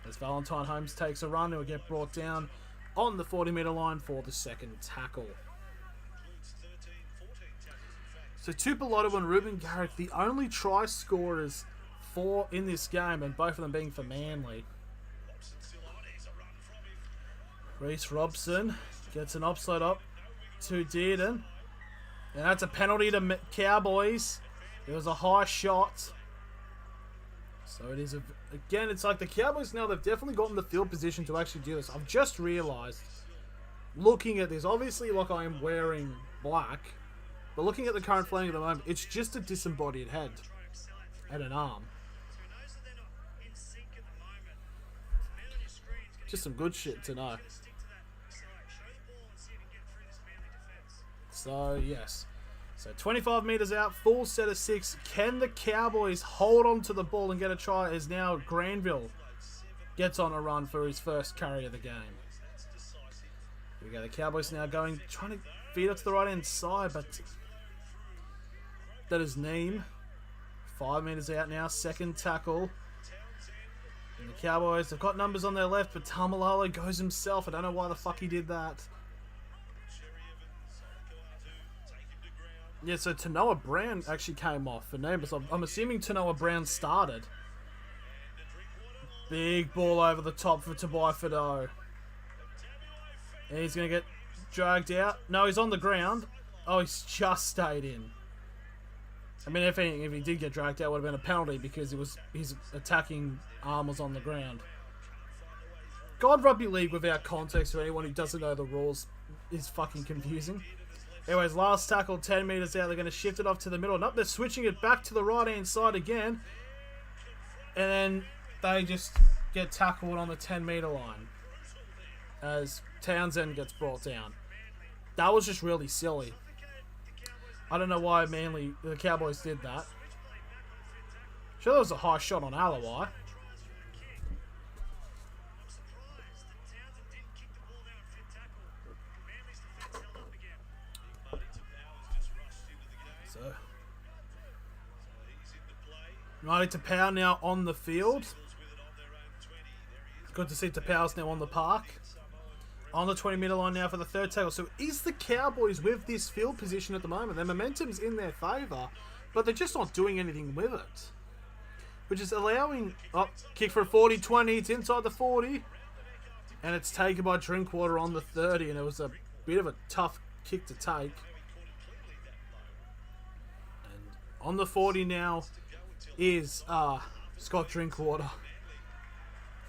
As Valentine Holmes takes a run, he will get brought down on the 40-metre line for the second tackle. So Tupeloto and Ruben Garrick, the only try scorers in this game, and both of them being for Manly. Reece Robson gets an offside up to Dearden. And that's a penalty to Cowboys. It was a high shot. So it is, again, it's like the Cowboys now, they've definitely gotten the field position to actually do this. I've just realised, looking at this, obviously like I am wearing black, but looking at the current flag at the moment, it's just a disembodied head and an arm. Just some good shit to know. So, yes. So, 25 metres out, full set of 6. Can the Cowboys hold on to the ball and get a try as now Granville gets on a run for his first carry of the game. Here we go. The Cowboys now trying to feed it to the right-hand side, but that is Neem. 5 metres out now, second tackle. And the Cowboys have got numbers on their left, but Tamalalo goes himself. I don't know why the fuck he did that. Yeah, so Tanoa Brown actually came off for Neem. So I'm assuming Tanoa Brown started. Big ball over the top for Tobai Fido. And he's going to get dragged out. No, he's on the ground. Oh, he's just stayed in. I mean, if he did get dragged out, it would have been a penalty because his attacking arm was on the ground. God, rugby league without context for anyone who doesn't know the rules is fucking confusing. Anyways, last tackle, 10 metres out. They're going to shift it off to the middle. Nope, they're switching it back to the right-hand side again. And then they just get tackled on the 10-metre line as Townsend gets brought down. That was just really silly. I don't know why the Cowboys did that. Sure, there was a high shot on Alawai. So, Marty Tapau now on the field. Good to see Tapau's now on the park. On the 20-metre line now for the third tackle. So is the Cowboys with this field position at the moment? Their momentum's in their favour, but they're just not doing anything with it. Which is allowing... Oh, kick for a 40-20. It's inside the 40. And it's taken by Drinkwater on the 30. And it was a bit of a tough kick to take. And on the 40 now is Scott Drinkwater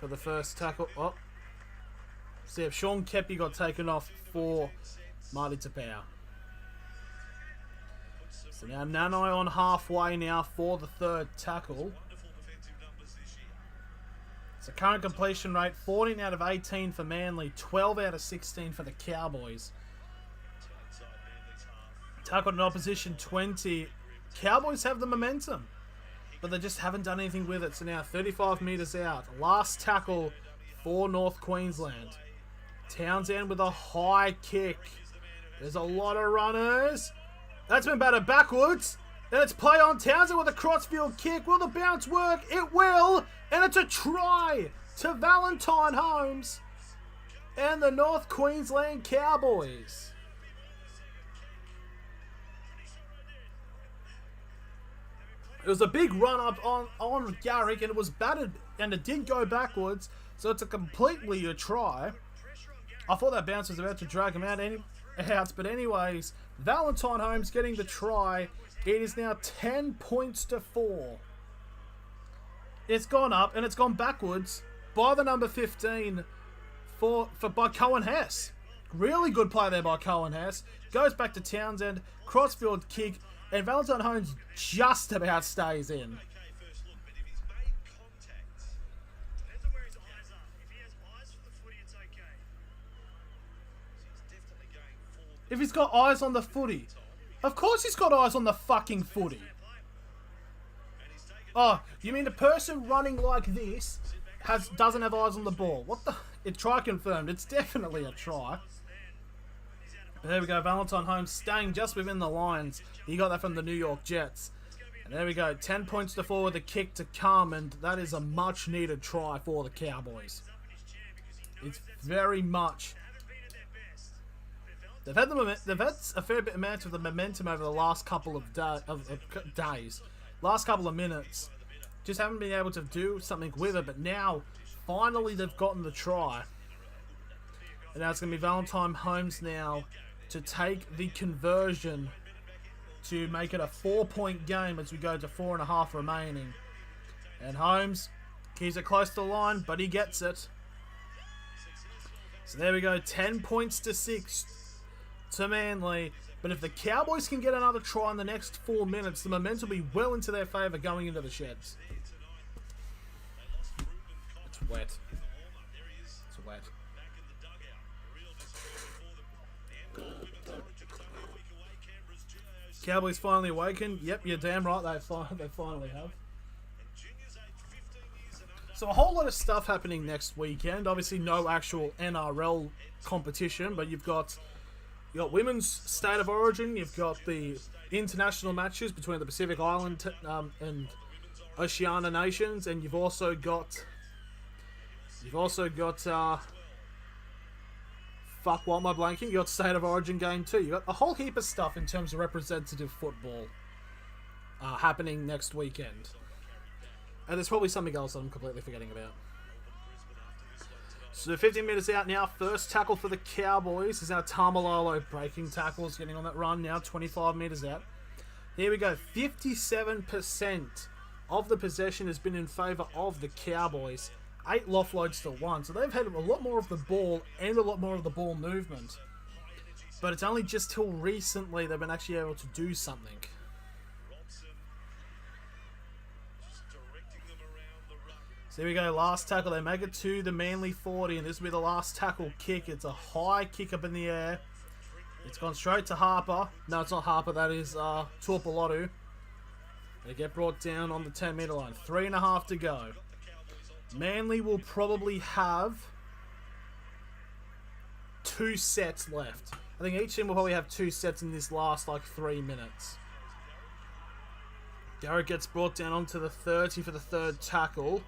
for the first tackle. Oh. See if Sean Kepi got taken off for Marty Tapau. So now Nanai on halfway now for the third tackle. So current completion rate 14 out of 18 for Manly, 12 out of 16 for the Cowboys. Tackled in opposition 20. Cowboys have the momentum, but they just haven't done anything with it. So now 35 metres out. Last tackle for North Queensland. Townsend with a high kick. There's a lot of runners. That's been batted backwards. Then it's play on Townsend with a crossfield kick. Will the bounce work? It will. And it's a try to Valentine Holmes and the North Queensland Cowboys. It was a big run up on Garrick, and it was batted, and it did go backwards. So it's completely a try. I thought that bounce was about to drag him out, but anyways, Valentine Holmes getting the try. It is now 10 points to 4. It's gone up and it's gone backwards by the number 15 by Cohen Hess. Really good play there by Cohen Hess. Goes back to Townsend, crossfield kick, and Valentine Holmes just about stays in. If he's got eyes on the footy. Of course he's got eyes on the fucking footy. Oh, you mean the person running like this doesn't have eyes on the ball? What the? It's try confirmed. It's definitely a try. There we go. Valentine Holmes staying just within the lines. He got that from the New York Jets. And there we go. 10 points to 4 with a kick to come, and that is a much needed try for the Cowboys. It's very much. They've had a fair bit of the momentum over the last couple of days, last couple of minutes. Just haven't been able to do something with it, but now finally they've gotten the try. And now it's going to be Valentine Holmes now to take the conversion to make it a 4-point game as we go to 4.5 remaining. And Holmes keeps it close to the line, but he gets it. So there we go, 10 points to 6 to Manly. But if the Cowboys can get another try in the next 4 minutes, the momentum will be well into their favour going into the sheds. It's wet. It's wet. Cowboys finally awakened. Yep, you're damn right, they finally have. So a whole lot of stuff happening next weekend. Obviously no actual NRL competition, but you've got women's state of origin, you've got the international matches between the Pacific Island and Oceania nations, and you've also got fuck, what am I blanking? You got state of origin game too. You got a whole heap of stuff in terms of representative football happening next weekend. And there's probably something else that I'm completely forgetting about. So 15 minutes out now. First tackle for the Cowboys is now Tamalolo breaking tackles, getting on that run now. 25 meters out. Here we go. 57% of the possession has been in favour of the Cowboys. 8 offloads to 1. So they've had a lot more of the ball and a lot more of the ball movement. But it's only just till recently they've been actually able to do something. So here we go, last tackle. They make it to the Manly 40, and this will be the last tackle kick. It's a high kick up in the air. It's gone straight to Harper. No, it's not Harper. That is Tuapolotu. They get brought down on the 10-metre line. 3.5 to go. Manly will probably have 2 sets left. I think each team will probably have 2 sets in this last, 3 minutes. Garrett gets brought down onto the 30 for the 3rd tackle.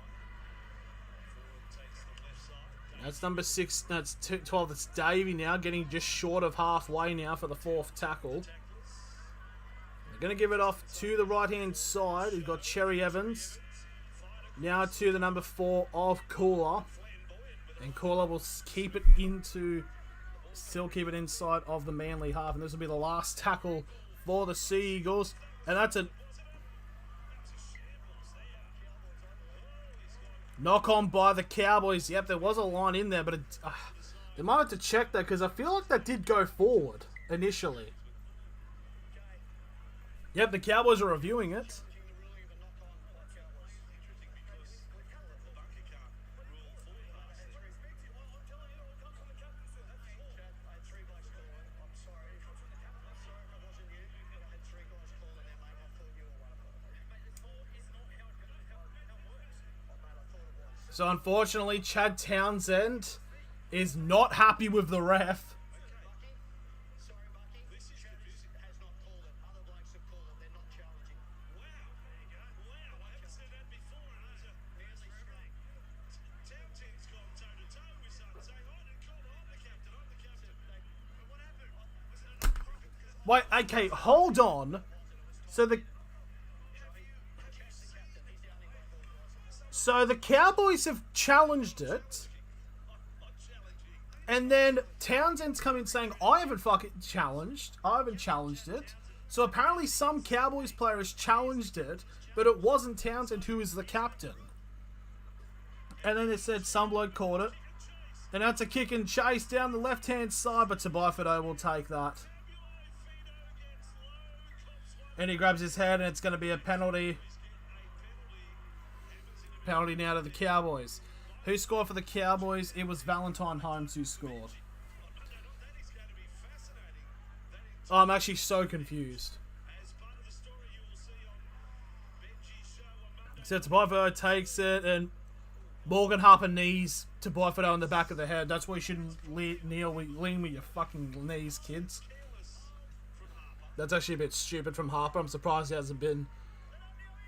That's number 6. That's 12. That's Davey now, getting just short of halfway now for the 4th tackle. They're going to give it off to the right-hand side. We've got Cherry Evans. Now to the number 4 of Cooler. And Cooler will keep it still keep it inside of the Manly half. And this will be the last tackle for the Sea Eagles. And that's a knock on by the Cowboys. Yep, there was a line in there, but they might have to check that because I feel like that did go forward initially. Yep, the Cowboys are reviewing it. So unfortunately, Chad Townsend is not happy with the ref. Wait, okay, hold on. So the Cowboys have challenged it, and then Townsend's come in saying, I haven't challenged it. So apparently some Cowboys player has challenged it, but it wasn't Townsend who is the captain. And then it said some bloke caught it, and that's a kick and chase down the left-hand side, but Tabaifado will take that. And he grabs his head, and it's going to be a penalty. Penalty now to the Cowboys. Who scored for the Cowboys? It was Valentine Holmes who scored. Oh, I'm actually so confused. So Tabuaifito takes it, and Morgan Harper knees Tabuaifito in the back of the head. That's why you shouldn't lean with your fucking knees, kids. That's actually a bit stupid from Harper. I'm surprised he hasn't been...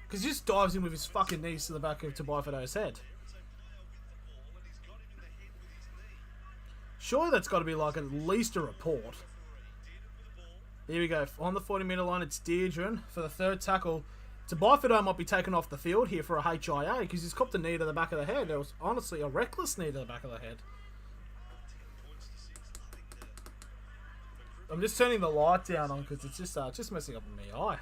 Because he just dives in with his fucking knees to the back of Tabuaifito's head. Surely that's got to be like at least a report. Here we go. On the 40-metre line, it's Deirdre for the third tackle. Tabuaifito might be taken off the field here for a HIA because he's copped a knee to the back of the head. It was honestly a reckless knee to the back of the head. I'm just turning the light down on because it's just messing up my eye.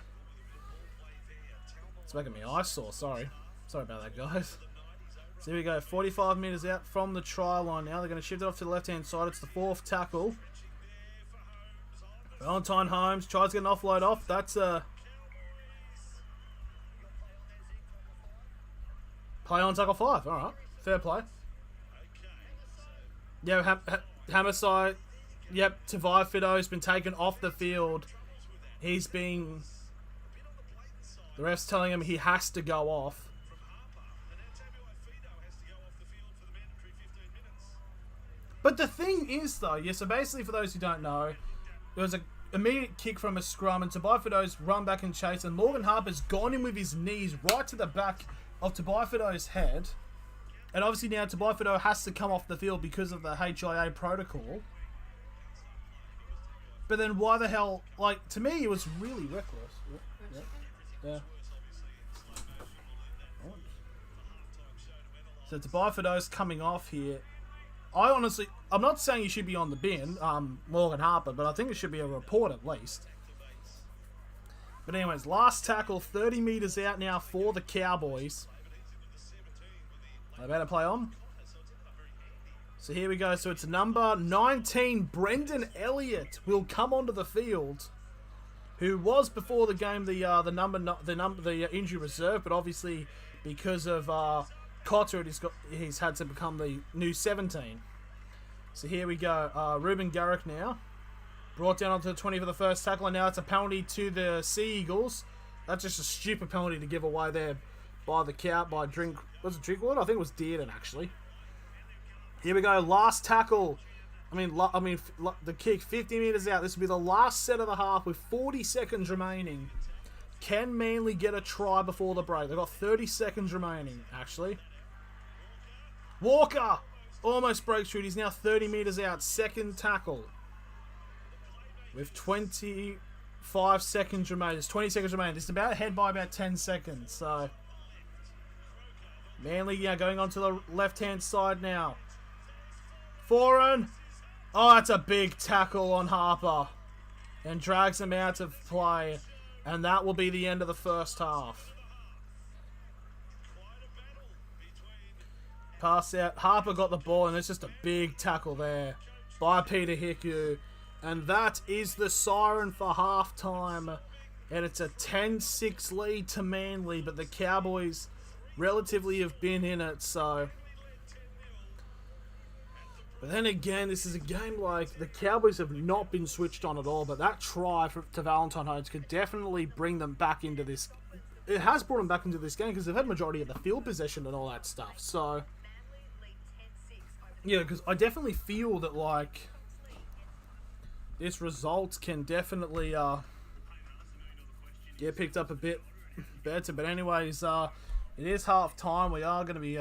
It's making me eye sore, sorry. Sorry about that, guys. So here we go, 45 metres out from the try line now. They're going to shift it off to the left-hand side. It's the fourth tackle. Valentine Holmes tries to get an offload off. That's a... Play on tackle 5. Alright, fair play. Yeah, Hammerside... Yep, Tabuaifito's been taken off the field. He's being... The ref's telling him he has to go off. But the thing is, though, yeah, so basically for those who don't know, there was an immediate kick from a scrum and Tabuaifito's run back and chase, and Morgan Harper's gone in with his knees right to the back of Tabuaifito's head. And obviously now Tabuaifito has to come off the field because of the HIA protocol. But then why the hell, like, to me it was really reckless. Yeah. So Tabuaifito's coming off here. I'm not saying he should be on the bin, Morgan Harper, but I think it should be a report at least. But anyways, last tackle, 30 metres out now for the Cowboys. They better play on. So here we go. So it's number 19, Brendan Elliott, will come onto the field, who was before the game the injury reserve, but obviously because of Cotter, he's had to become the new 17. So here we go. Ruben Garrick now brought down onto the 20 for the first tackle, and now it's a penalty to the Sea Eagles. That's just a stupid penalty to give away there by the was it Drinkwater? I think it was Dearden actually. Here we go. Last tackle. The kick 50 metres out. This will be the last set of the half with 40 seconds remaining. Can Manly get a try before the break? They've got 30 seconds remaining, actually. Walker almost breaks through. He's now 30 metres out. Second tackle. With 25 seconds remaining. There's 20 seconds remaining. It's about ahead by about 10 seconds. So, Manly, going on to the left-hand side now. Foreign. Oh, that's a big tackle on Harper. And drags him out of play. And that will be the end of the first half. Pass out. Harper got the ball, and it's just a big tackle there by Peter Hiku. And that is the siren for halftime. And it's a 10-6 lead to Manly, but the Cowboys relatively have been in it, so... But then again, this is a game like the Cowboys have not been switched on at all, but that try to Valentine Holmes could definitely bring them back into this. It has brought them back into this game because they've had majority of the field possession and all that stuff. So, yeah, because I definitely feel that, like, this result can definitely get picked up a bit better. But anyways, it is half time. We are going to be...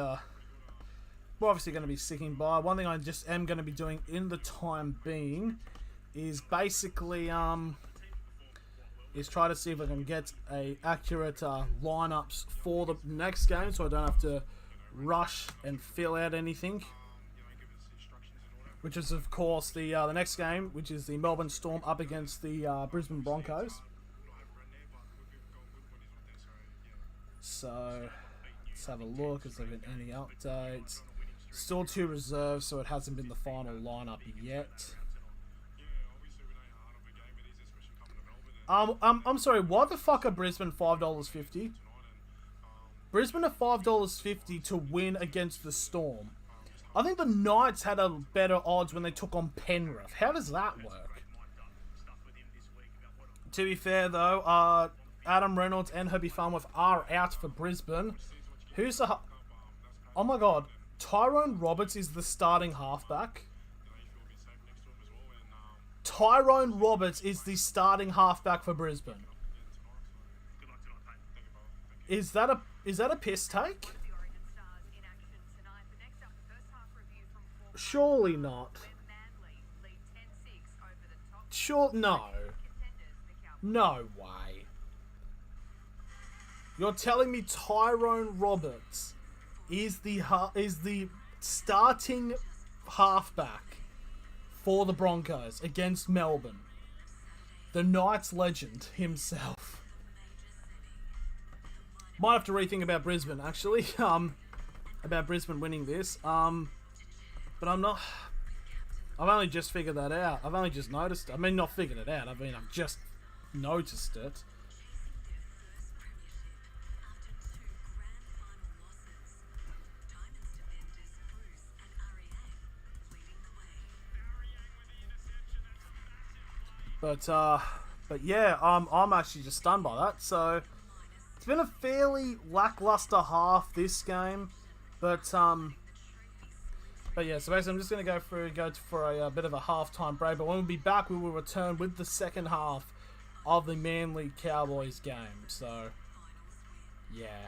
We're obviously going to be sticking by. One thing I just am going to be doing in the time being is basically is try to see if I can get a accurate lineups for the next game, so I don't have to rush and fill out anything. Which is of course the next game, which is the Melbourne Storm up against the Brisbane Broncos. So let's have a look. Has there been any updates? Still 2 reserves, so it hasn't been the final lineup yet. I'm sorry, why the fuck are Brisbane $5.50? Brisbane are $5.50 to win against the Storm. I think the Knights had a better odds when they took on Penrith. How does that work? To be fair though, Adam Reynolds and Herbie Farnworth are out for Brisbane. Who's the... Oh my god. Tyrone Roberts is the starting halfback. Tyrone Roberts is the starting halfback for Brisbane. Is that a piss take? Surely not. Sure, no. No way. You're telling me Tyrone Roberts is the starting halfback for the Broncos against Melbourne? The Knights legend himself. Might have to rethink about Brisbane, actually. About Brisbane winning this. But I'm not... I've only just figured that out. I've only just noticed it. I mean, not figured it out. I mean, I've just noticed it. But yeah, I'm actually just stunned by that. So it's been a fairly lackluster half this game, but yeah. So basically, I'm just gonna go for a bit of a halftime break. But when we'll be back, we will return with the second half of the Manly Cowboys game. So yeah.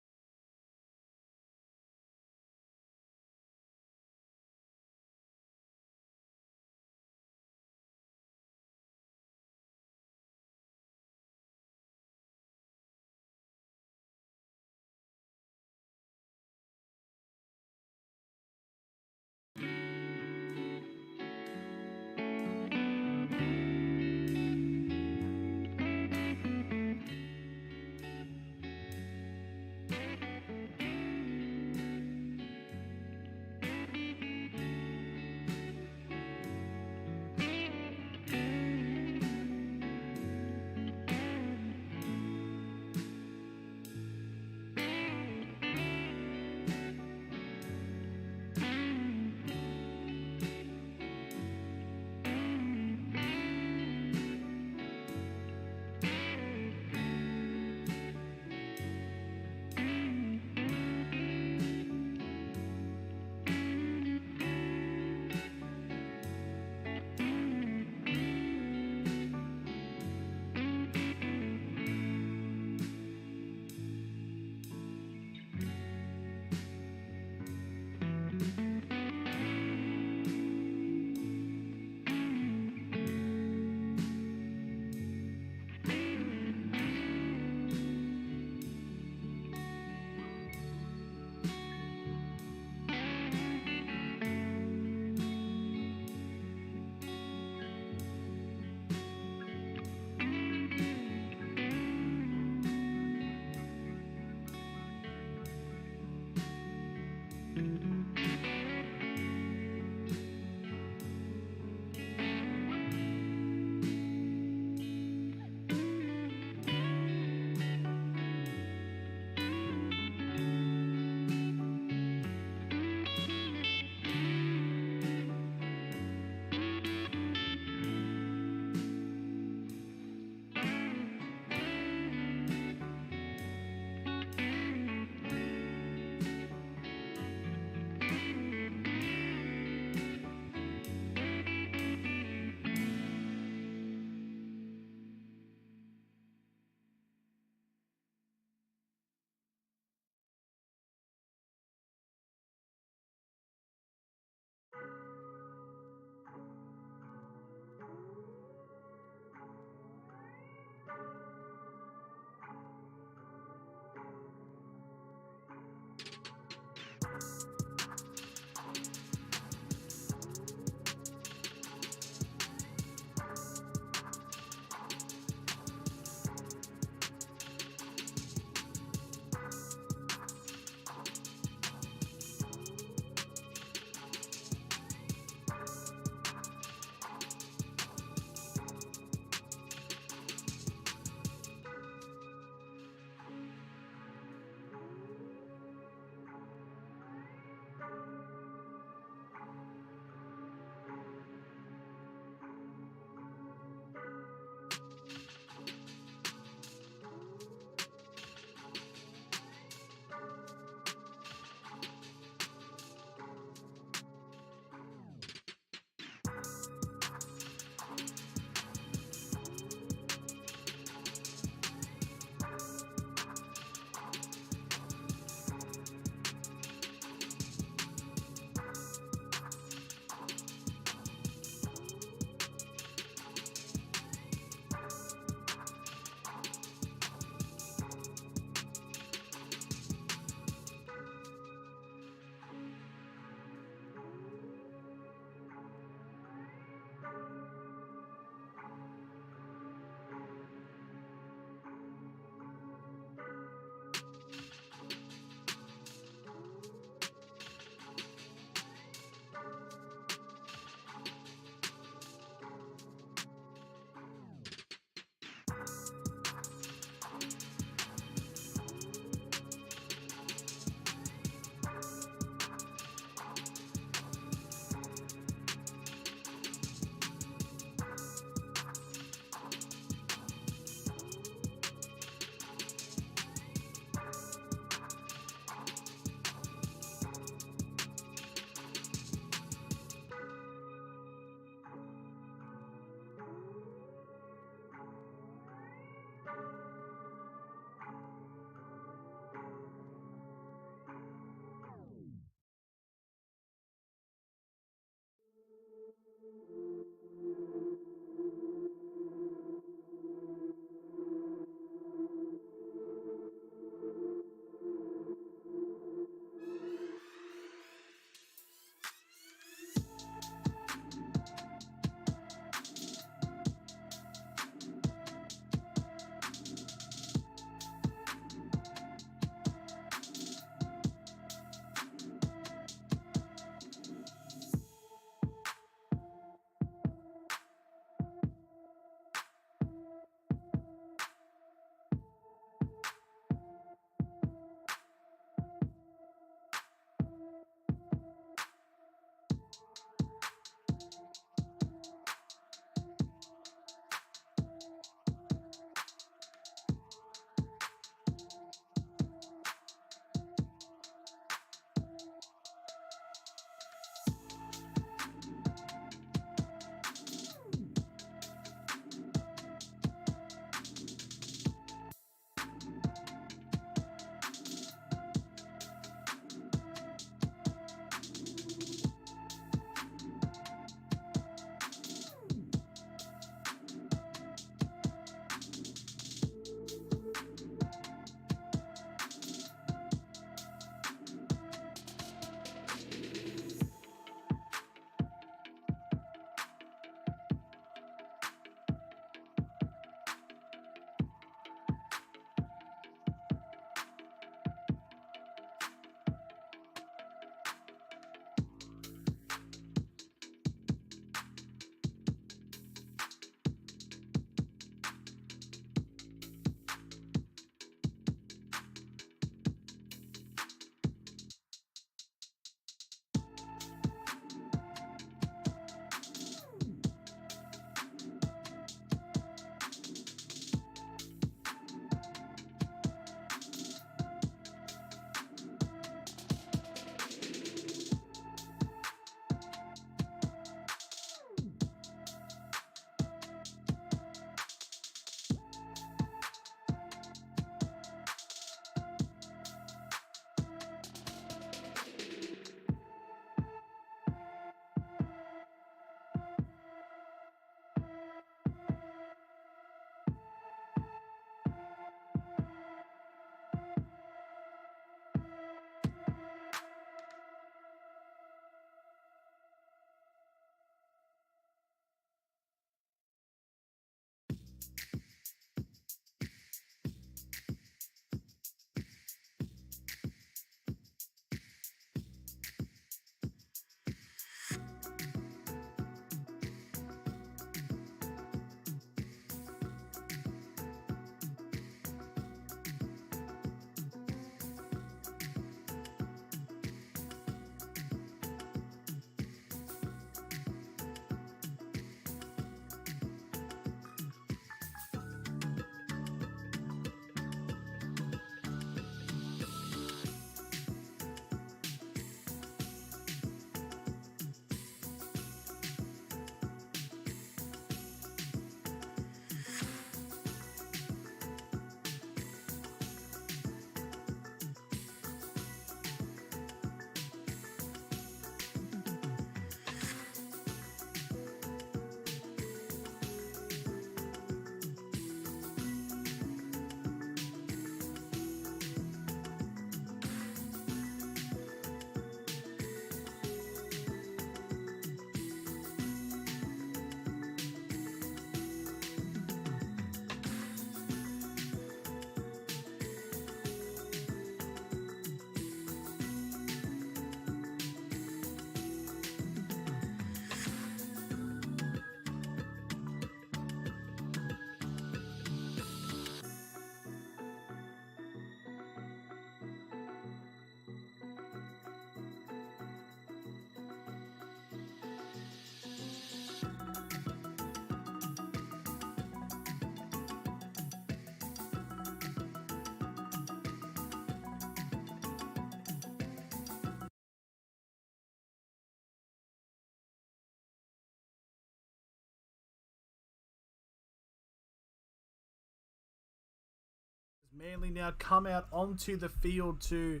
Manly now come out onto the field to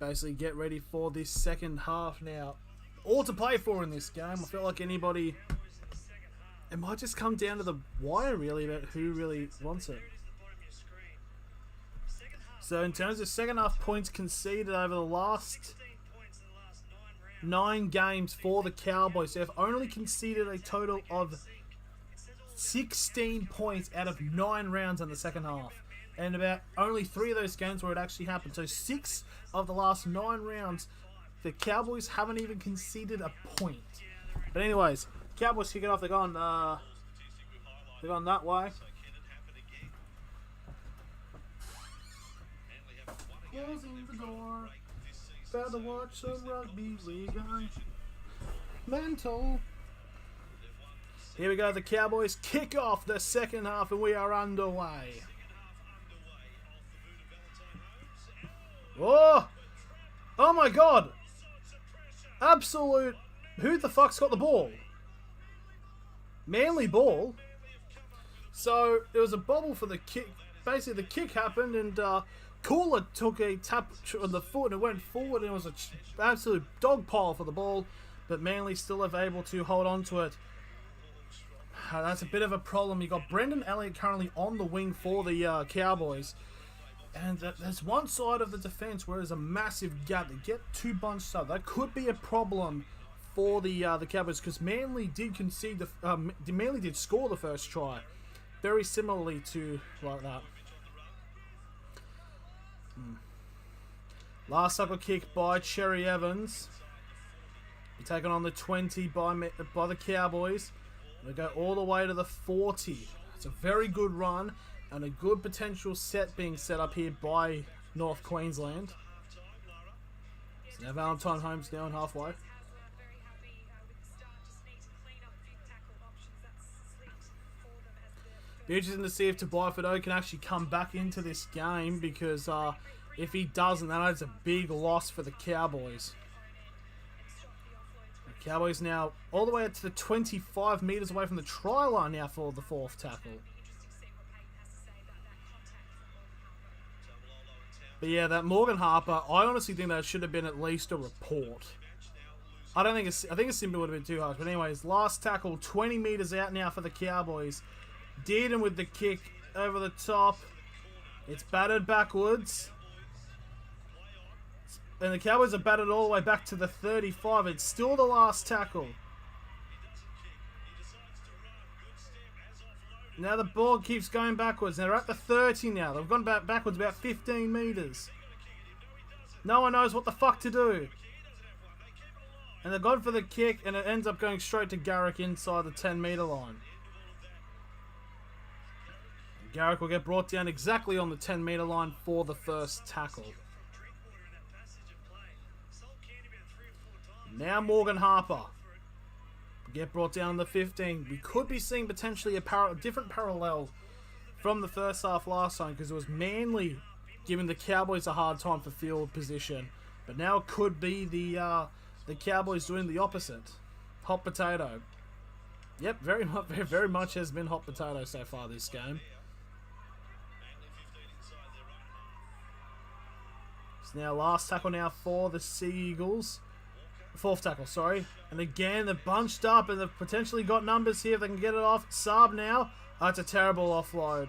basically get ready for this second half now all to play for in this game. I feel like anybody... It might just come down to the wire, really, about who really wants it. So in terms of second half points conceded over the last 9 games for the Cowboys, they've only conceded a total of 16 points out of 9 rounds in the second half. And about only 3 of those games where it actually happened. So 6 of the last 9 rounds, the Cowboys haven't even conceded a point. But anyways, Cowboys kick it off. They're gone that way. Closing the door. About to watch some rugby league. Mental. Here we go. The Cowboys kick off the second half, and we are underway. Oh! Oh my God! Absolute... Who the fuck's got the ball? Manly ball. So, there was a bobble for the kick. Basically, the kick happened, and Cooler took a tap on the foot, and it went forward, and it was an absolute dog pile for the ball. But Manly still have able to hold on to it. That's a bit of a problem. You got Brendan Elliott currently on the wing for the Cowboys. And there's one side of the defense where there's a massive gap. They get 2 bunched up. That could be a problem for the Cowboys, because Manly did concede Manly did score the first try, very similarly to like that. Last tackle kick by Cherry Evans. We're taking on the 20 by the Cowboys. They go all the way to the 40. It's a very good run. And a good potential set being set up here by North Queensland. So now Valentine Holmes down halfway. Be interesting to see if Tobias Fido can actually come back into this game, because if he doesn't, that is a big loss for the Cowboys. The Cowboys now all the way up to the 25 metres away from the try line now for the 4th tackle. But yeah, that Morgan Harper, I honestly think that should have been at least a report. I think it simply would have been too harsh. But anyways, last tackle, 20 metres out now for the Cowboys. Dearden with the kick over the top. It's battered backwards. And the Cowboys are battered all the way back to the 35. It's still the last tackle. Now the ball keeps going backwards. They're at the 30 now. They've gone backwards about 15 metres. No one knows what the fuck to do. And they've gone for the kick, and it ends up going straight to Garrick inside the 10-metre line. And Garrick will get brought down exactly on the 10-metre line for the first tackle. Now Morgan Harper. Get brought down on the 15. We could be seeing potentially a different parallel from the first half last time, because it was Manly giving the Cowboys a hard time for field position. But now it could be the Cowboys doing the opposite. Hot potato. Yep, very much has been hot potato so far this game. So now last tackle now for the Sea Eagles. 4th tackle, sorry. And again, they're bunched up, and they've potentially got numbers here if they can get it off. Saab now. That's a terrible offload.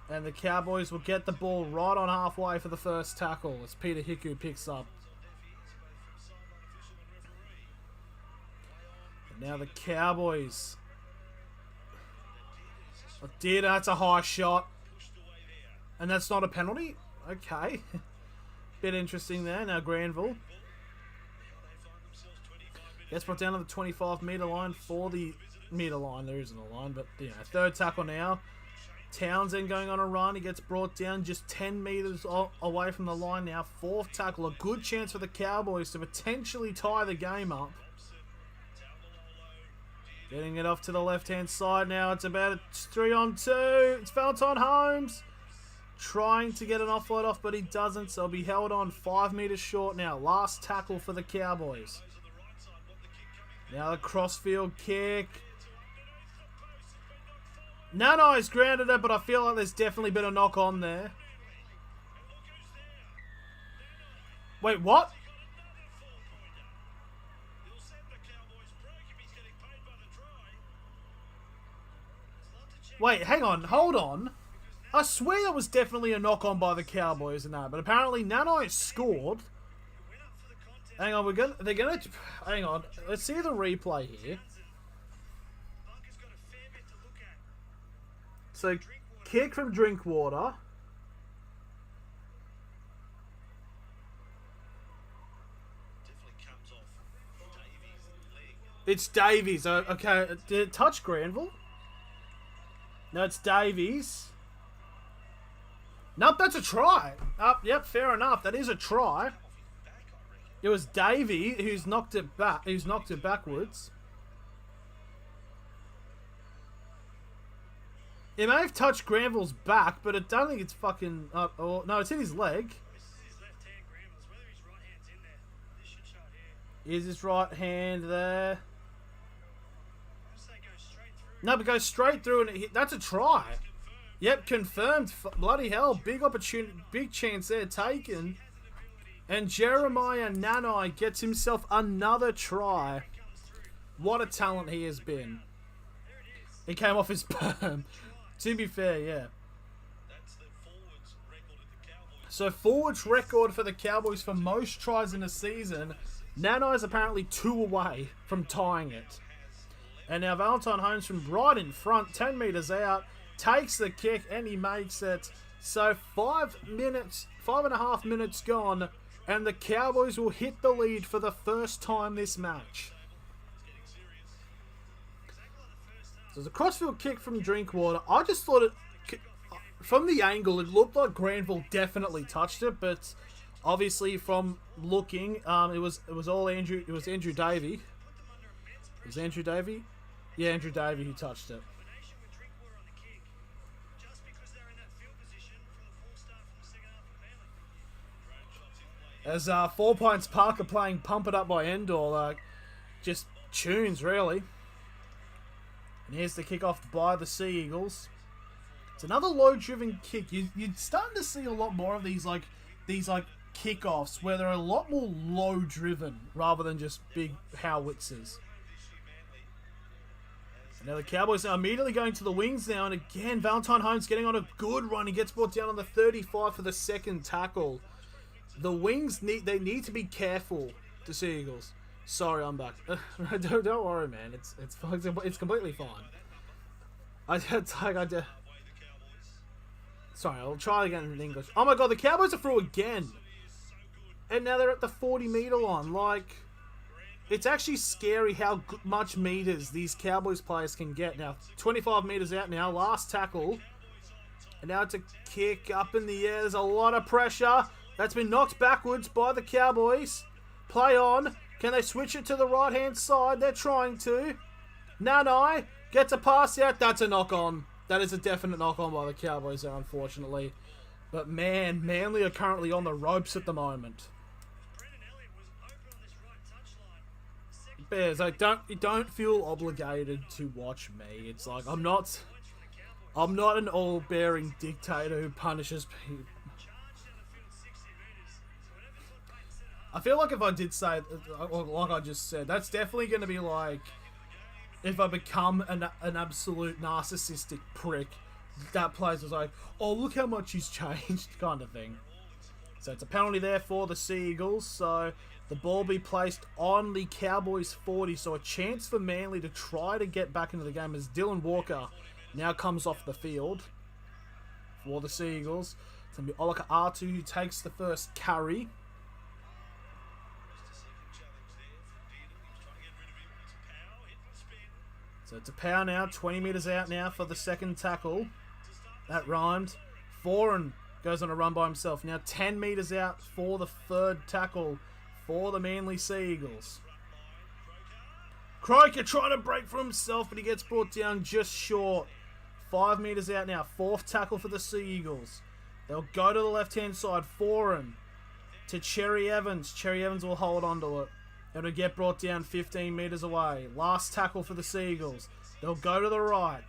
And the Cowboys will get the ball right on halfway for the first tackle as Peter Hiku picks up. And now the Cowboys. Oh dear, that's a high shot. And that's not a penalty? Okay. Bit interesting there. Now Granville gets brought down to the 25-metre line for the metre line. There isn't a line, but you know, 3rd tackle now. Townsend going on a run. He gets brought down just 10 metres away from the line now. 4th tackle. A good chance for the Cowboys to potentially tie the game up. Getting it off to the left-hand side now. It's about a 3-on-2. It's Valentine Holmes trying to get an offload off, but he doesn't, so he'll be held on 5 metres short now. Last tackle for the Cowboys. Now the crossfield kick. Nano's grounded it, but I feel like there's definitely been a knock on there. Wait, what? Wait, hang on, hold on. I swear that was definitely a knock-on by the Cowboys and that, but apparently Nanai scored. Hang on, hang on, let's see the replay here. So, kick from Drinkwater. It's Davies. Okay, did it touch Granville? No, it's Davies. Nope, that's a try. Yep, fair enough. That is a try. It was Davey who's knocked it back. Who's knocked it backwards. It may have touched Granville's back, but I don't think it's fucking. No, it's in his leg. Is his right hand there? No, but goes straight through and that's a try. Yep, confirmed. Bloody hell, big opportunity, big chance there taken. And Jeremiah Nanai gets himself another try. What a talent he has been. He came off his perm. To be fair, yeah. So forwards record for the Cowboys for most tries in a season. Nanai is apparently 2 away from tying it. And now Valentine Holmes from right in front, 10 metres out, takes the kick and he makes it. So 5.5 minutes gone, and the Cowboys will hit the lead for the first time this match. So it's a crossfield kick from Drinkwater. I just thought from the angle, it looked like Granville definitely touched it, but obviously from looking, it was all Andrew. It was Andrew Davey. It was Andrew Davey. Yeah, Andrew Davey who touched it. As 4 Pints Parker playing Pump It Up by Endor, just tunes really. And here's the kickoff by the Sea Eagles. It's another low-driven kick. You're starting to see a lot more of these kickoffs where they're a lot more low-driven rather than just big howitzers. And now the Cowboys are immediately going to the wings now, and again Valentine Holmes getting on a good run. He gets brought down on the 35 for the second tackle. The wings need to be careful. The Sea Eagles. Sorry, I'm back. don't worry, man. It's completely fine. Sorry, I'll try again in English. Oh my god, the Cowboys are through again, and now they're at the 40-meter line. It's actually scary how much meters these Cowboys players can get. Now 25 meters out now. Last tackle, and now it's a kick up in the air. There's a lot of pressure. That's been knocked backwards by the Cowboys. Play on. Can they switch it to the right-hand side? They're trying to. Nanai gets a pass out. That's a knock-on. That is a definite knock-on by the Cowboys there, unfortunately. But man, Manly are currently on the ropes at the moment. Bears, don't feel obligated to watch me. It's like I'm not an all-bearing dictator who punishes people. I feel like if I did say, like I just said, that's definitely going to be like, if I become an absolute narcissistic prick, that place is like, oh, look how much he's changed, kind of thing. So it's a penalty there for the Sea Eagles. So the ball be placed on the Cowboys 40. So a chance for Manly to try to get back into the game as Dylan Walker now comes off the field for the Sea Eagles. It's going to be Olaka Atu who takes the first carry. So it's a power now, 20 metres out now for the second tackle. That rhymed. Foran goes on a run by himself. Now 10 metres out for the third tackle for the Manly Sea Eagles. Croker trying to break for himself, but he gets brought down just short. 5 metres out now, fourth tackle for the Sea Eagles. They'll go to the left-hand side. Foran to Cherry Evans. Cherry Evans will hold on to it. It'll get brought down 15 metres away. Last tackle for the Sea Eagles. They'll go to the right.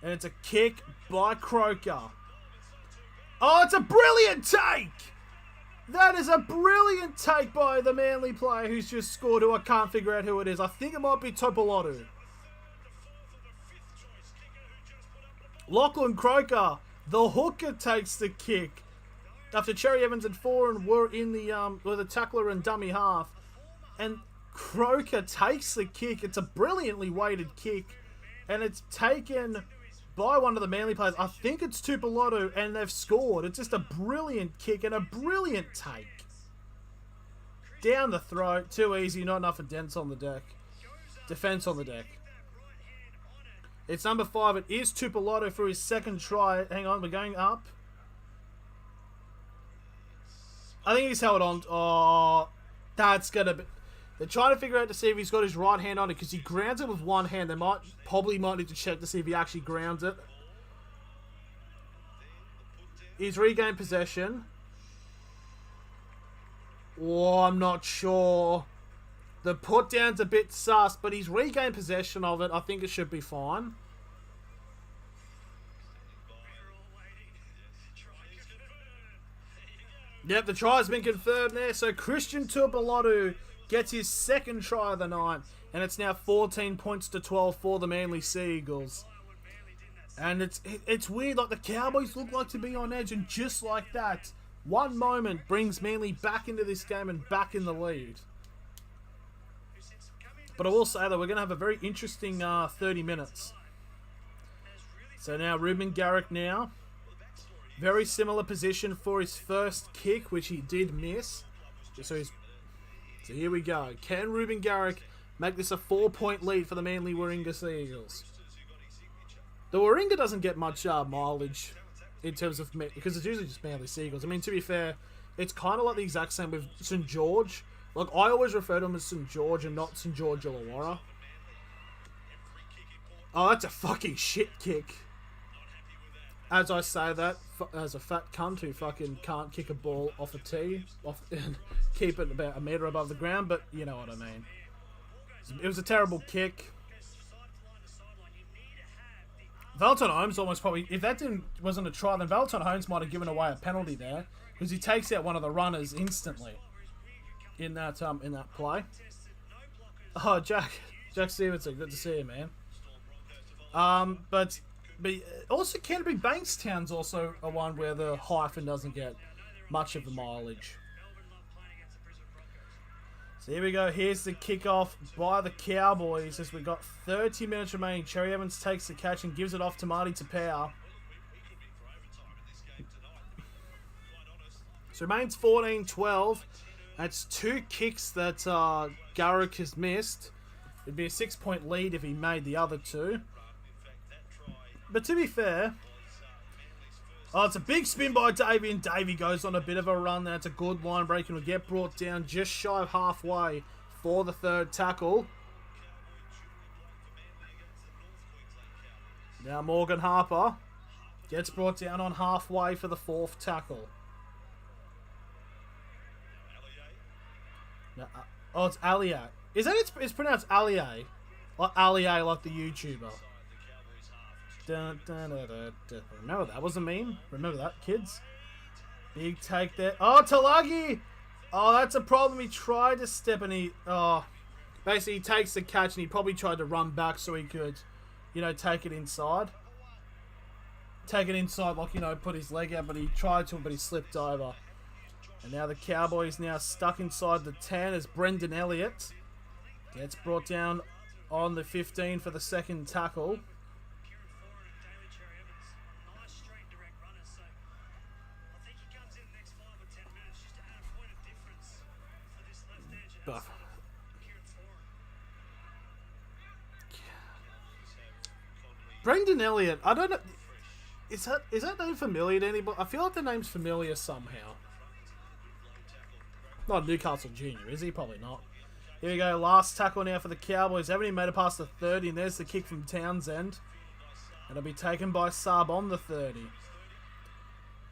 And it's a kick by Croker. Oh, it's a brilliant take! That is a brilliant take by the Manly player who's just scored, who I can't figure out who it is. I think it might be Topolotu. Lachlan Croker, the hooker, takes the kick. After Cherry Evans and Foran were in the with a tackler and dummy half. And Croker takes the kick. It's a brilliantly weighted kick. And it's taken by one of the Manly players. I think it's Tupolotu, and they've scored. It's just a brilliant kick and a brilliant take. Down the throat. Too easy. Not enough defense on the deck. Defense on the deck. It's number 5. It is Tupolotu for his second try. Hang on. We're going up. I think he's held on. Oh, that's going to be... They're trying to figure out to see if he's got his right hand on it, because he grounds it with one hand. They probably might need to check to see if he actually grounds it. He's regained possession. Oh, I'm not sure. The put down's a bit sus, but he's regained possession of it. I think it should be fine. Yep, the try has been confirmed there. So Christian Tupolotu gets his second try of the night, and it's now 14 points to 12 for the Manly Sea Eagles. And it's weird, like the Cowboys look like to be on edge, and just like that, one moment brings Manly back into this game and back in the lead. But I will say that we're going to have a very interesting 30 minutes. So now Ruben Garrick now. Very similar position for his first kick, which he did miss. So here we go. Can Ruben Garrick make this a 4-point lead for the Manly Warringah Sea Eagles? The Warringah doesn't get much mileage in terms of... because it's usually just Manly Sea Eagles. I mean, to be fair, it's kind of like the exact same with St. George. Like, I always refer to them as St. George and not St. George Illawarra. Oh, that's a fucking shit kick. As I say that, as a fat cunt who fucking can't kick a ball off a tee, and keep it about a metre above the ground, but you know what I mean. It was a terrible kick. Valentine Holmes almost probably, if that wasn't a try, then Valentine Holmes might have given away a penalty there, because he takes out one of the runners instantly in that play. Oh, Jack Stevenson, good to see you, man. But also Canterbury Bankstown's also a one where the hyphen doesn't get much of the mileage. So here we go. Here's the kickoff by the Cowboys as we've got 30 minutes remaining. Cherry Evans takes the catch and gives it off to Marty Tapau. So it remains 14-12. That's 2 kicks that Garrick has missed. It'd be a 6-point lead if he made the other 2. But to be fair... Oh, it's a big spin by Davey, and Davey goes on a bit of a run. That's a good line break, and will get brought down just shy of halfway for the third tackle. Now Morgan Harper gets brought down on halfway for the 4th tackle. Now, oh, it's Alia. Is that it's pronounced Alia? Like Alia, like the YouTuber. Dun, dun, dun, dun, dun. Remember that was a meme? Remember that, kids? Big take there. Oh, Talagi! Oh, that's a problem. He tried to step and he... Oh, basically he takes the catch and he probably tried to run back so he could, you know, take it inside. Take it inside, like, you know, put his leg out, but he tried to, but he slipped over. And now the Cowboys now stuck inside the 10 as Brendan Elliott gets brought down on the 15 for the second tackle. Brendan Elliott, I don't know. Is that name familiar to anybody? I feel like the name's familiar somehow. Not Newcastle Junior, is he? Probably not. Here we go, last tackle now for the Cowboys. Haven't even made it past the 30, and there's the kick from Townsend. It'll be taken by Saab on the 30.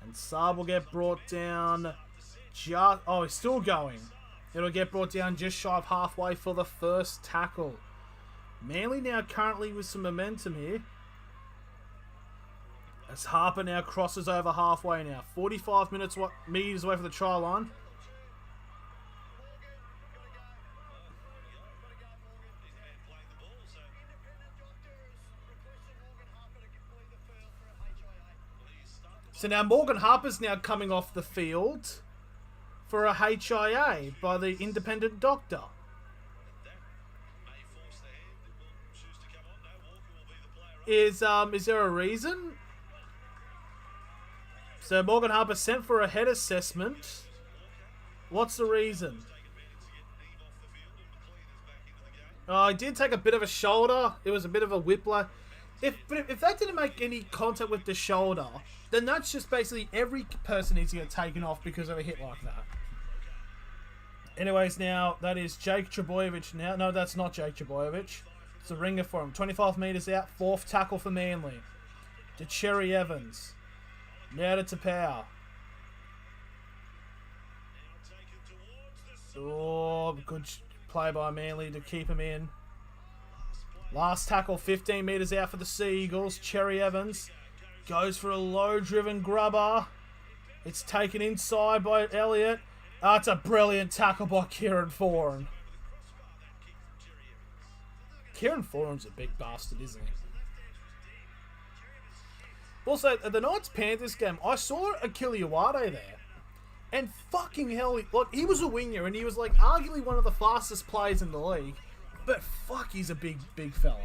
And Saab will get brought down just... Oh, he's still going. It'll get brought down just shy of halfway for the first tackle. Manly now currently with some momentum here. As Harper now crosses over halfway now. 45 meters away from the try line. So now Morgan Harper's now coming off the field for a HIA by the independent doctor. Is there a reason? So Morgan Harper sent for a head assessment. What's the reason? I did take a bit of a shoulder. It was a bit of a whiplash. If that didn't make any contact with the shoulder, then that's just basically every person needs to get taken off because of a hit like that. Anyways, now that is Jake Trbojevic now. No, that's not Jake Trbojevic. It's a ringer for him. 25 metres out. 4th tackle for Manly. To Cherry Evans. Now to Tapau. Oh, good play by Manly to keep him in. Last tackle, 15 metres out for the Sea Eagles. Cherry Evans goes for a low-driven grubber. It's taken inside by Elliott. That's a brilliant tackle by Kieran Foran. Kieran Foran's a big bastard, isn't he? Also, at the Knights-Panthers game, I saw Achille Iwade there. And fucking hell, he was a winger and he was like arguably one of the fastest players in the league. But fuck, he's a big fella.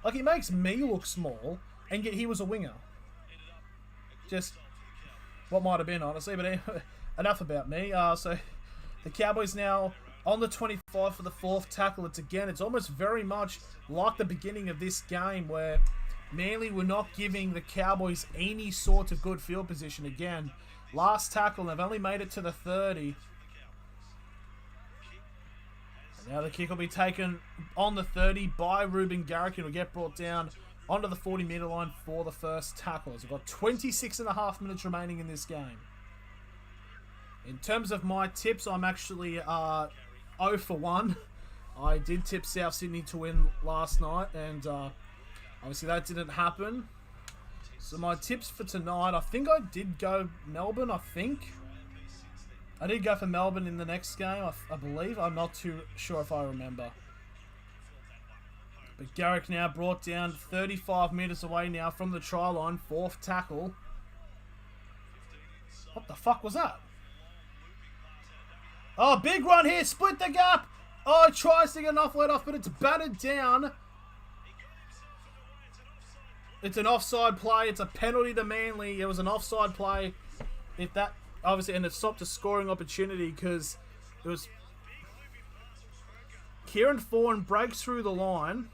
Like, he makes me look small, and yet he was a winger. Just what might have been, honestly, but anyway, enough about me. So the Cowboys now on the 25 for the 4th tackle. It's almost very much like the beginning of this game where Manly were not giving the Cowboys any sort of good field position again. Last tackle, they've only made it to the 30. And now the kick will be taken on the 30 by Ruben Garrick and will get brought down onto the 40-metre line for the first tackle. We've got 26.5 minutes remaining in this game. In terms of my tips, I'm actually 0 for 1. I did tip South Sydney to win last night, and obviously that didn't happen. So my tips for tonight, I think I did go Melbourne, I did go for Melbourne in the next game, I believe. I'm not too sure if I remember. But Garrick now brought down 35 metres away now from the try line. 4th tackle. What the fuck was that? Oh, big run here. Split the gap. Oh, he tries to get an offload off, but it's battered down. It's an offside play. It's a penalty to Manly. It was an offside play. If that, obviously, and it stopped a scoring opportunity because it was Kieran Foran breaks through the line.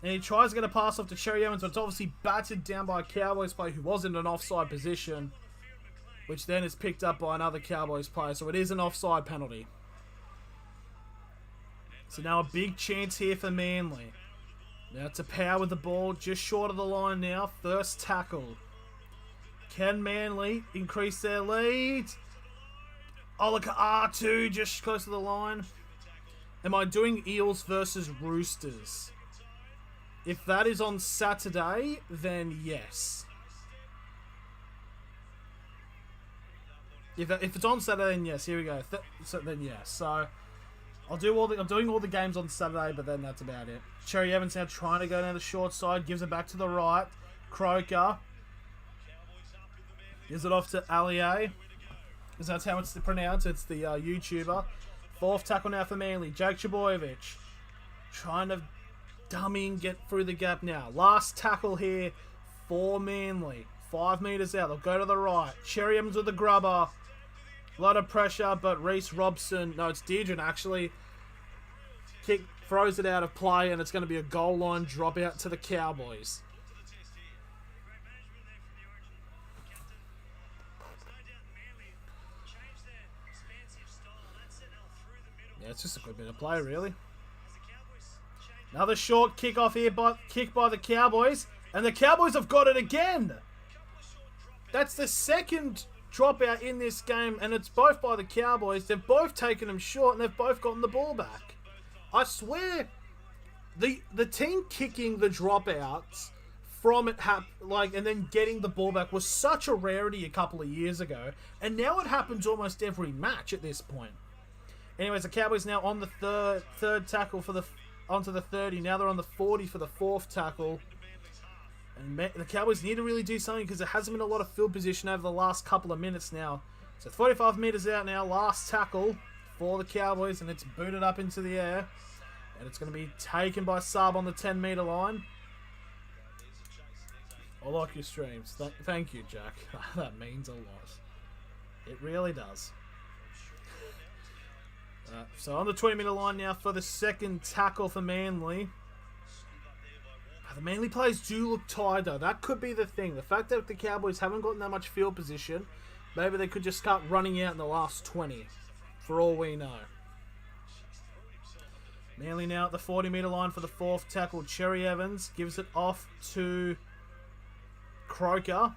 And he tries to get a pass off to Cherry Evans, but it's obviously battered down by a Cowboys player who was in an offside position, which then is picked up by another Cowboys player. So it is an offside penalty. So now a big chance here for Manly. Now to Power with the ball, just short of the line now. First tackle. Can Manly increase their lead? Oh, look at R2 just close to the line. Am I doing Eels versus Roosters? If that is on Saturday, then yes. If it's on Saturday, then yes. Here we go. Then yes. So I'm doing all the games on Saturday, but then that's about it. Cherry Evans now trying to go down the short side, gives it back to the right. Croker gives it off to Allier, because that's how it's pronounced. It's the YouTuber. 4th tackle now for Manly. Jake Trbojevic trying to dummy and get through the gap now. Last tackle here for Manly. 5 metres out. They'll go to the right. Cherry Evans with the grubber. A lot of pressure, but Reece Robson, no, it's Deidre actually, throws it out of play, and it's going to be a goal line dropout to the Cowboys. Yeah, it's just a good bit of play, really. Another short kick-off here kick by the Cowboys, and the Cowboys have got it again. That's the second dropout in this game, and it's both by the Cowboys. They've both taken them short, and they've both gotten the ball back. I swear, the team kicking the dropouts from it, and then getting the ball back was such a rarity a couple of years ago, and now it happens almost every match at this point. Anyways, the Cowboys now on the third tackle for onto the 30. Now they're on the 40 for the 4th tackle. And the Cowboys need to really do something because there hasn't been a lot of field position over the last couple of minutes now. So 45 metres out now, last tackle for the Cowboys, and it's booted up into the air. And it's going to be taken by Saab on the 10-metre line. I like your streams. Thank you, Jack. That means a lot. It really does. So on the 20-metre line now for the second tackle for Manly. The Manly players do look tired, though. That could be the thing. The fact that the Cowboys haven't gotten that much field position, maybe they could just start running out in the last 20, for all we know. Manly now at the 40-metre line for the fourth tackle. Cherry Evans gives it off to Croker.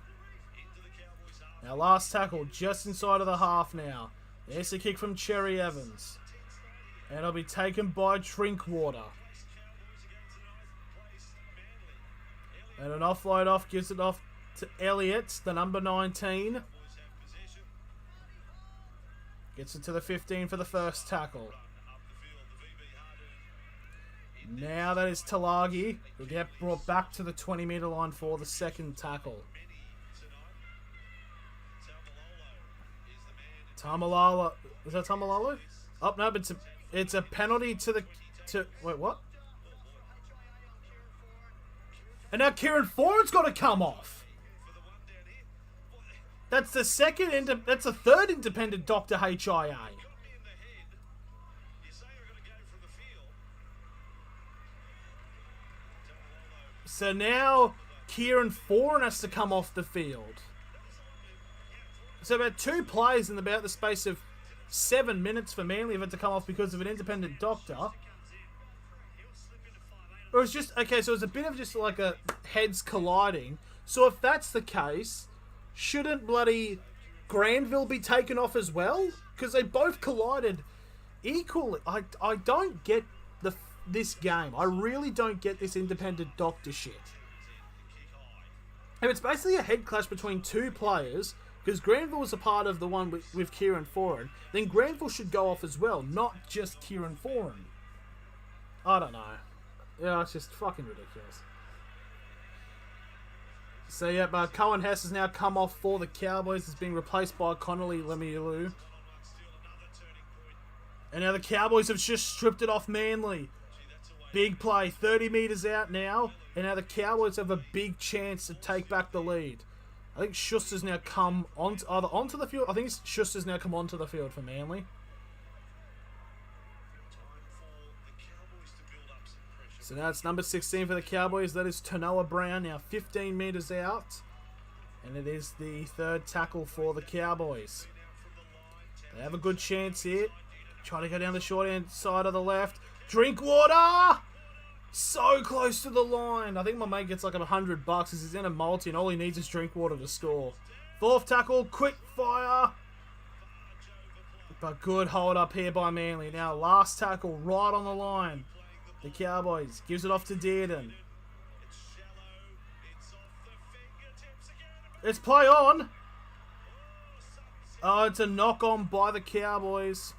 Now last tackle just inside of the half now. There's a kick from Cherry Evans. And it'll be taken by Drinkwater. And an offload off gives it off to Elliott, the number 19. Gets it to the 15 for the first tackle. Now that is Talagi, who get brought back to the 20-metre line for the second tackle. Tamalalo. Is that Tamalalo? Oh, no, but it's a penalty to the... Wait, what? And now Kieran Foran's got to come off. That's the that's the third independent Dr. HIA. So now Kieran Foran has to come off the field. So about two players in about the space of 7 minutes for Manly have had to come off because of an independent doctor. It was just, okay, so it was a bit of just like a heads colliding. So if that's the case, shouldn't bloody Granville be taken off as well? Because they both collided equally. I don't get this game. I really don't get this independent doctor shit. And it's basically a head clash between two players, because Granville was a part of the one with Kieran Foran. Then Granville should go off as well, not just Kieran Foran. I don't know. Yeah, it's just fucking ridiculous. So yeah, but Cohen Hess has now come off for the Cowboys. It's being replaced by Connolly Lemieux. And now the Cowboys have just stripped it off Manly. Big play, 30 metres out now. And now the Cowboys have a big chance to take back the lead. I think Schuster's now come onto the field. I think Schuster's now come onto the field for Manly. So now it's number 16 for the Cowboys. That is Tanoa Brown, now 15 metres out. And it is the third tackle for the Cowboys. They have a good chance here. Try to go down the short end side of the left. Drinkwater! So close to the line. I think my mate gets like $100 because he's in a multi and all he needs is Drinkwater to score. Fourth tackle, quick fire. But good hold up here by Manly. Now last tackle right on the line. The Cowboys gives it off to Dearden. It's play on. Oh, it's a knock on by the Cowboys.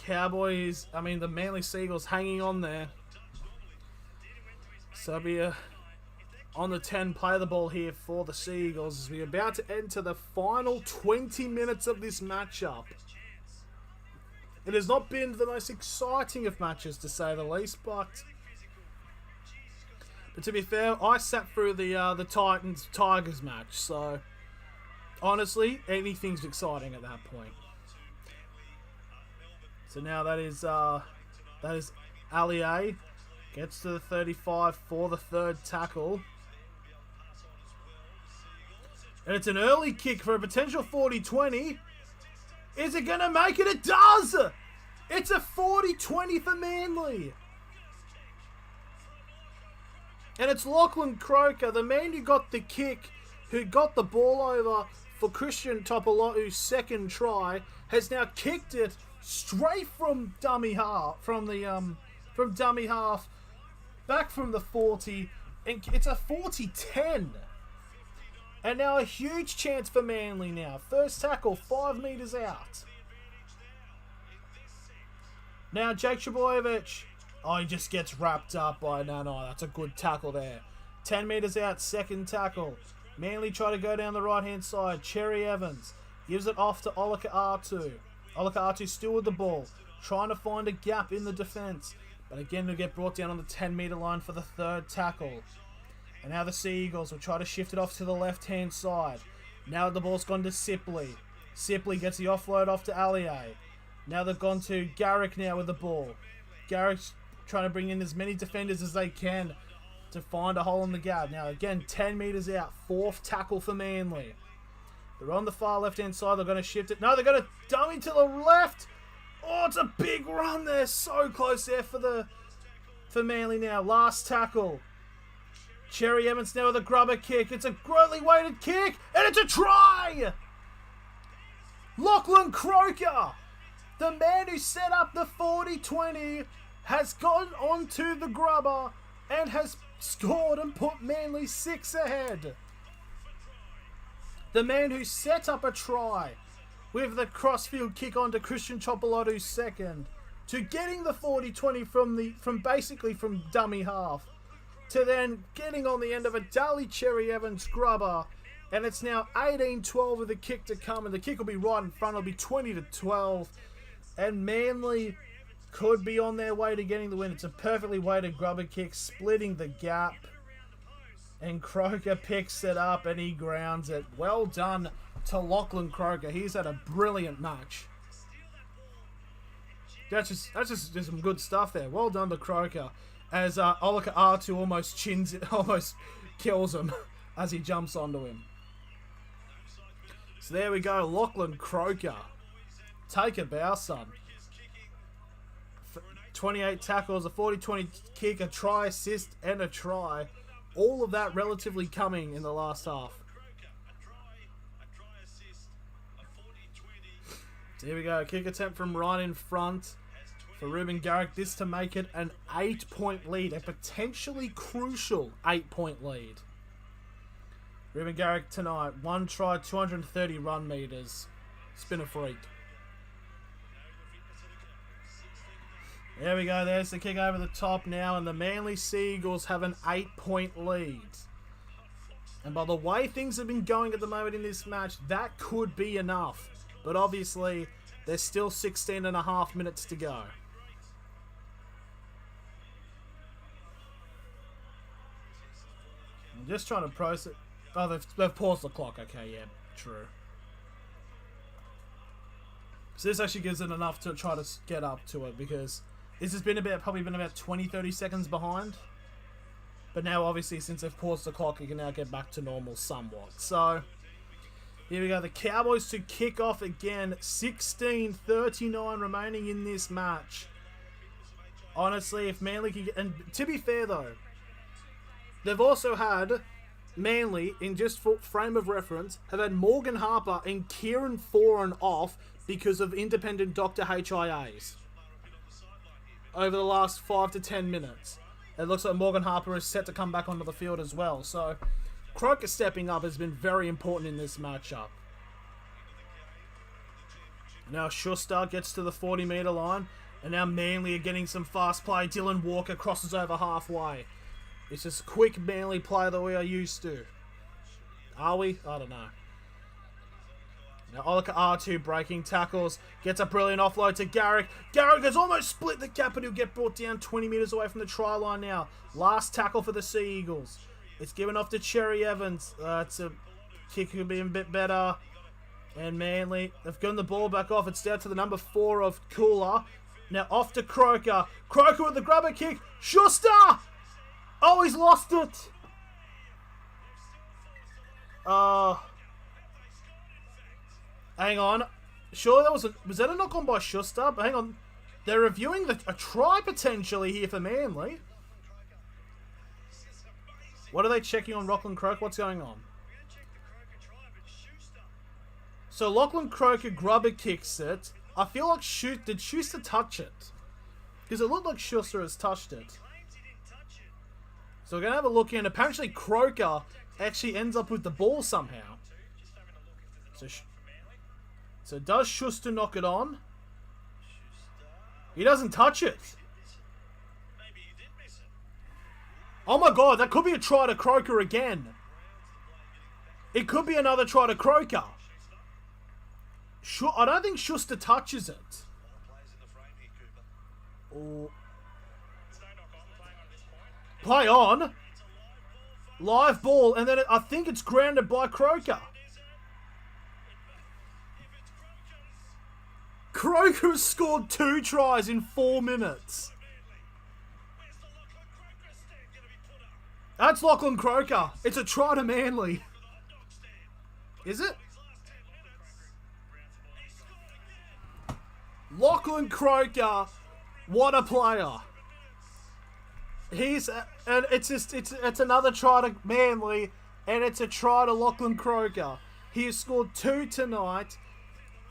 The Manly Seagulls hanging on there. So be on the 10, play the ball here for the Seagulls as we're about to enter the final 20 minutes of this matchup. It has not been the most exciting of matches, to say the least, but to be fair, I sat through the Titans-Tigers match, so honestly, anything's exciting at that point. So now that is Allier, gets to the 35 for the third tackle. And it's an early kick for a potential 40-20. Is it going to make it? It does! It's a 40-20 for Manly. And it's Lachlan Croker, the man who got the kick, who got the ball over for Christian Topolau's second try, has now kicked it straight from dummy half, from dummy half, back from the 40, and it's a 40-10. And now a huge chance for Manly now. First tackle, 5 metres out. Now Jake Trbojevic Oh, he just gets wrapped up by Nanai. That's a good tackle there. 10 metres out, second tackle. Manly try to go down the right-hand side. Cherry Evans gives it off to Olika R2. Olika R2 still with the ball, trying to find a gap in the defence. But again, they'll get brought down on the 10-metre line for the third tackle. And now the Sea Eagles will try to shift it off to the left-hand side. Now the ball's gone to Sipley. Sipley gets the offload off to Allier. Now they've gone to Garrick now with the ball. Garrick's trying to bring in as many defenders as they can to find a hole in the gap. Now again, 10 metres out. Fourth tackle for Manly. They're on the far left-hand side. They're going to shift it. No, they're going to dummy to the left. Oh, it's a big run there. So close there for Manly now. Last tackle. Cherry Evans now with a grubber kick. It's a greatly weighted kick. And it's a try! Lachlan Croker, the man who set up the 40-20, has gone onto the grubber and has scored and put Manly 6 ahead. The man who set up a try with the crossfield kick onto Christian Chopolotto's second, to getting the 40-20 from dummy half, to then getting on the end of a Daly Cherry Evans grubber, and it's now 18-12 with the kick to come, and the kick will be right in front. It'll be 20-12, and Manly could be on their way to getting the win. It's a perfectly weighted grubber kick, splitting the gap, and Croker picks it up and he grounds it. Well done to Lachlan Croker. He's had a brilliant match. That's just some good stuff there. Well done to Croker, as Olika R2 almost kills him as he jumps onto him. So there we go, Lachlan Croker. Take a bow, son. 28 tackles, a 40-20 kick, a try assist, and a try. All of that relatively coming in the last half. So here we go, kick attempt from right in front for Ruben Garrick. This to make it an 8-point lead, a potentially crucial 8-point lead. Ruben Garrick tonight, 1 try, 230 run meters. It's been a freak. There we go, there's the kick over the top now, and the Manly Sea Eagles have an 8-point lead. And by the way things have been going at the moment in this match, that could be enough. But obviously, there's still 16 and a half minutes to go. I'm just trying to process. Oh, they've paused the clock. Okay, yeah, true. So this actually gives it enough to try to get up to it, because this has been probably been about 20-30 seconds behind. But now, obviously, since they've paused the clock, you can now get back to normal somewhat. So here we go. The Cowboys to kick off again. 16:39 remaining in this match. Honestly, if Manly can get... And to be fair, though, they've also had... Manly, in just for frame of reference, have had Morgan Harper and Kieran Foran off because of independent doctor HIAs over the last 5 to 10 minutes. It looks like Morgan Harper is set to come back onto the field as well. So, Croker stepping up has been very important in this matchup. Now Schuster gets to the 40-metre line, and now Manly are getting some fast play. Dylan Walker crosses over halfway. It's just quick Manly play that we are used to. Are we? I don't know. Now Olika R2 breaking tackles. Gets a brilliant offload to Garrick. Garrick has almost split the gap, and he'll get brought down 20 metres away from the try line now. Last tackle for the Sea Eagles. It's given off to Cherry Evans. It's a kick could be a bit better. And Manly, they've gotten the ball back off. It's down to the number 4 of Cooler. Now off to Croker. Croker with the grubber kick. Schuster! Oh, he's lost it! Hang on. Surely that was that a knock on by Schuster? But hang on. They're reviewing a try potentially here for Manly. What are they checking on Lachlan Croker? What's going on? So Lachlan Croker grubber kicks it. I feel like did Schuster touch it? Because it looked like Schuster has touched it. So we're going to have a look in. Apparently Croker actually ends up with the ball somehow. So does Schuster knock it on? He doesn't touch it. Oh my god, that could be a try to Croker again. It could be another try to Croker. I don't think Schuster touches it. Oh. Play on. Live ball, and then I think it's grounded by Croker. Croker scored 2 tries in 4 minutes. That's Lachlan Croker. It's a try to Manly. Is it? Lachlan Croker, what a player. And it's another try to Manly, and it's a try to Lachlan Croker. He has scored 2 tonight.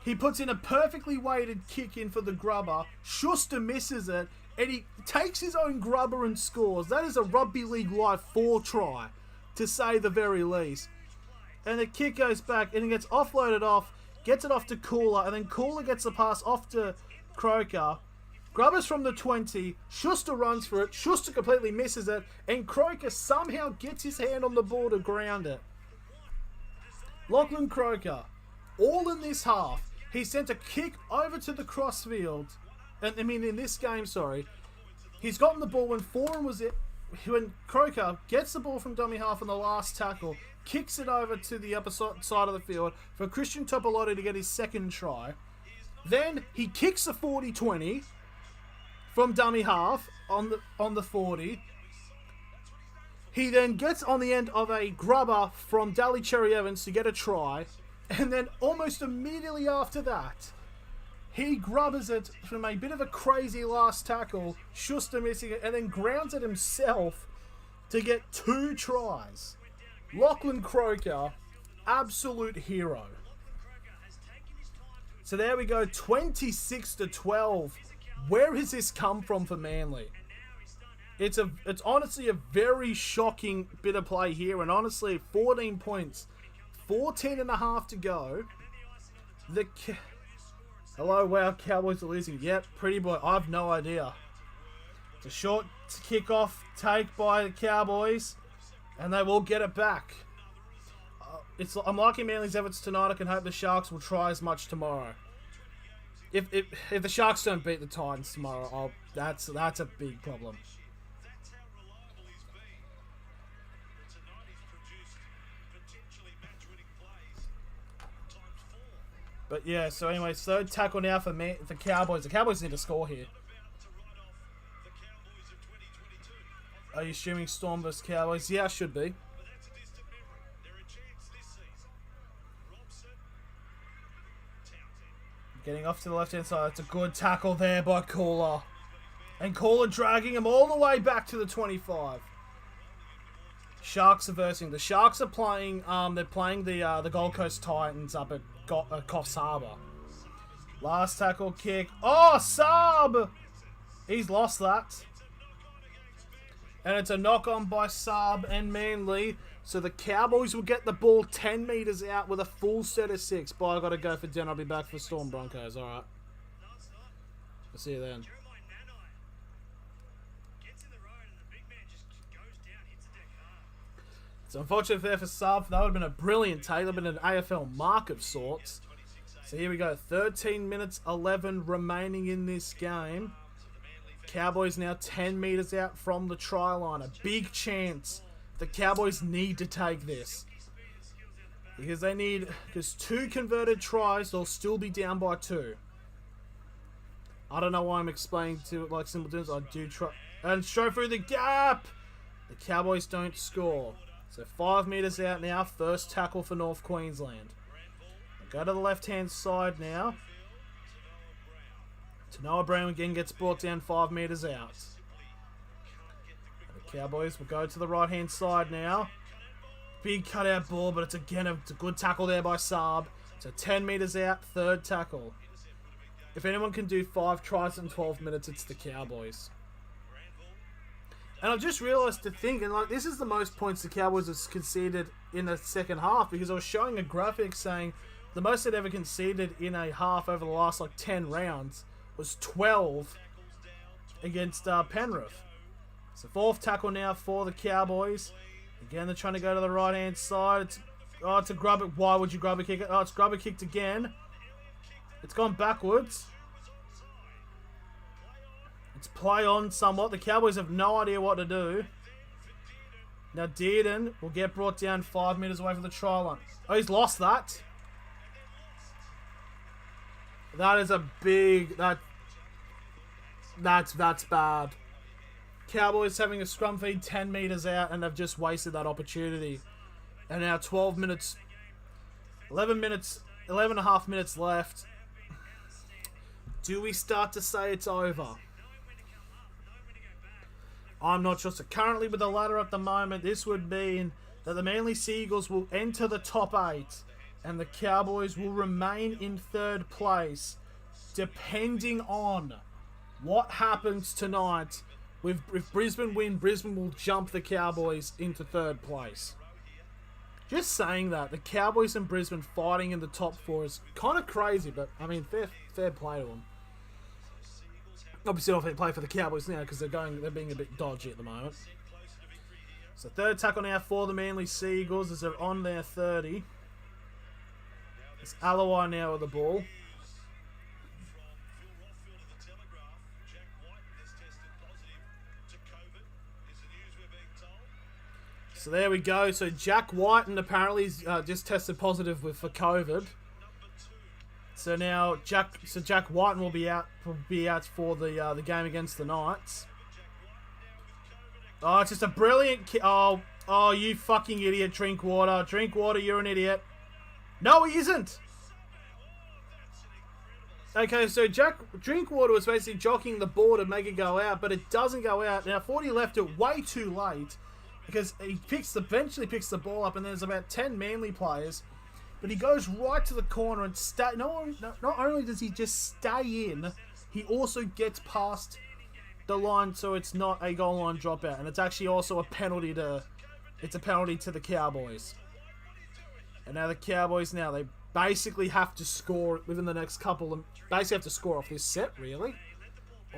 He puts in a perfectly weighted kick in for the grubber. Schuster misses it, and he takes his own grubber and scores. That is a Rugby League Live 4 try, to say the very least. And the kick goes back, and he gets offloaded off, gets it off to Cooler, and then Cooler gets the pass off to Croker. Grubbers from the 20, Schuster runs for it, Schuster completely misses it, and Croker somehow gets his hand on the ball to ground it. Lachlan Croker, all in this half, he sent a kick over to the crossfield, in this game, he's gotten the ball when Croker gets the ball from dummy half on the last tackle, kicks it over to the upper side of the field for Christian Topolotti to get his second try. Then he kicks a 40-20 from dummy half on the 40. He then gets on the end of a grubber from Daly Cherry Evans to get a try. And then almost immediately after that, he grubbers it from a bit of a crazy last tackle, Schuster missing it, and then grounds it himself to get 2 tries. Lachlan Croker, absolute hero. So there we go, 26-12. Where has this come from for Manly? It's honestly a very shocking bit of play here, and honestly, 14 points, 14 and a half to go. Hello, wow, Cowboys are losing. Yep, pretty boy, I have no idea. It's a short kickoff take by the Cowboys, and they will get it back. I'm liking Manly's efforts tonight. I can hope the Sharks will try as much tomorrow. If the Sharks don't beat the Titans tomorrow, that's a big problem. But yeah, so anyway, third tackle now for the Cowboys. The Cowboys need to score here. Are you streaming Storm vs Cowboys? Yeah, I should be. Getting off to the left-hand side. It's a good tackle there by Cooler. And Cooler dragging him all the way back to the 25. Sharks are versing. The Sharks are playing, they're playing the Gold Coast Titans up at Coffs Harbour. Last tackle kick. Oh, Saab! He's lost that. And it's a knock-on by Saab and Manly. So the Cowboys will get the ball 10 metres out with a full set of 6. But I got to go for dinner. I'll be back for Storm Broncos. All right. I'll see you then. It's unfortunate there for Saab. That would have been a brilliant take. That would have been an AFL mark of sorts. So here we go. 13 minutes 11 remaining in this game. Cowboys now 10 metres out from the try line. A big chance. The Cowboys need to take this. Because 2 converted tries, they'll still be down by 2. I don't know why I'm explaining to it like simple terms. I do try. And straight through the gap. The Cowboys don't score. So 5 metres out now. First tackle for North Queensland. Go to the left-hand side now. Tanoa Brown again gets brought down 5 metres out. The Cowboys will go to the right-hand side now. Big cutout ball, but it's a good tackle there by Saab. So 10 metres out, third tackle. If anyone can do 5 tries in 12 minutes, it's the Cowboys. And I've just realised to think, and this is the most points the Cowboys have conceded in the second half, because I was showing a graphic saying the most they'd ever conceded in a half over the last 10 rounds was 12 against Penrith. It's the fourth tackle now for the Cowboys. Again, they're trying to go to the right-hand side. It's a grubber. Why would you grubber kick it? Oh, it's grubber kicked again. It's gone backwards. It's play on somewhat. The Cowboys have no idea what to do. Now, Dearden will get brought down 5 metres away from the try line. Oh, he's lost that. That is a big... That's bad. Cowboys having a scrum feed 10 metres out, and they've just wasted that opportunity. And now 12 minutes... 11 and a half minutes left. Do we start to say it's over? I'm not sure. So currently with the ladder at the moment, this would mean that the Manly Seagulls will enter the top 8 and the Cowboys will remain in third place, depending on what happens tonight. If Brisbane win, Brisbane will jump the Cowboys into third place. Just saying that, the Cowboys and Brisbane fighting in the top 4 is kind of crazy, but I mean, fair play to them. Obviously, not fair play for the Cowboys now because they're being a bit dodgy at the moment. So third tackle now for the Manly Seagulls as they're on their 30. It's Alawai now with the ball. So there we go. So Jack Whiten apparently just tested positive for COVID. So now Jack Whiten will be out for the game against the Knights. Oh, it's just a brilliant kick. Oh, you fucking idiot, Drinkwater. Drinkwater, you're an idiot. No, he isn't. Okay, so Drinkwater was basically jockeying the ball to make it go out, but it doesn't go out. Now, 40 left it way too late because he eventually picks the ball up, and there's about 10 Manly players. But he goes right to the corner and not only does he just stay in, he also gets past the line, so it's not a goal line dropout, and it's actually also a penalty to the Cowboys. And now the Cowboys they basically have to score within the next basically have to score off this set really,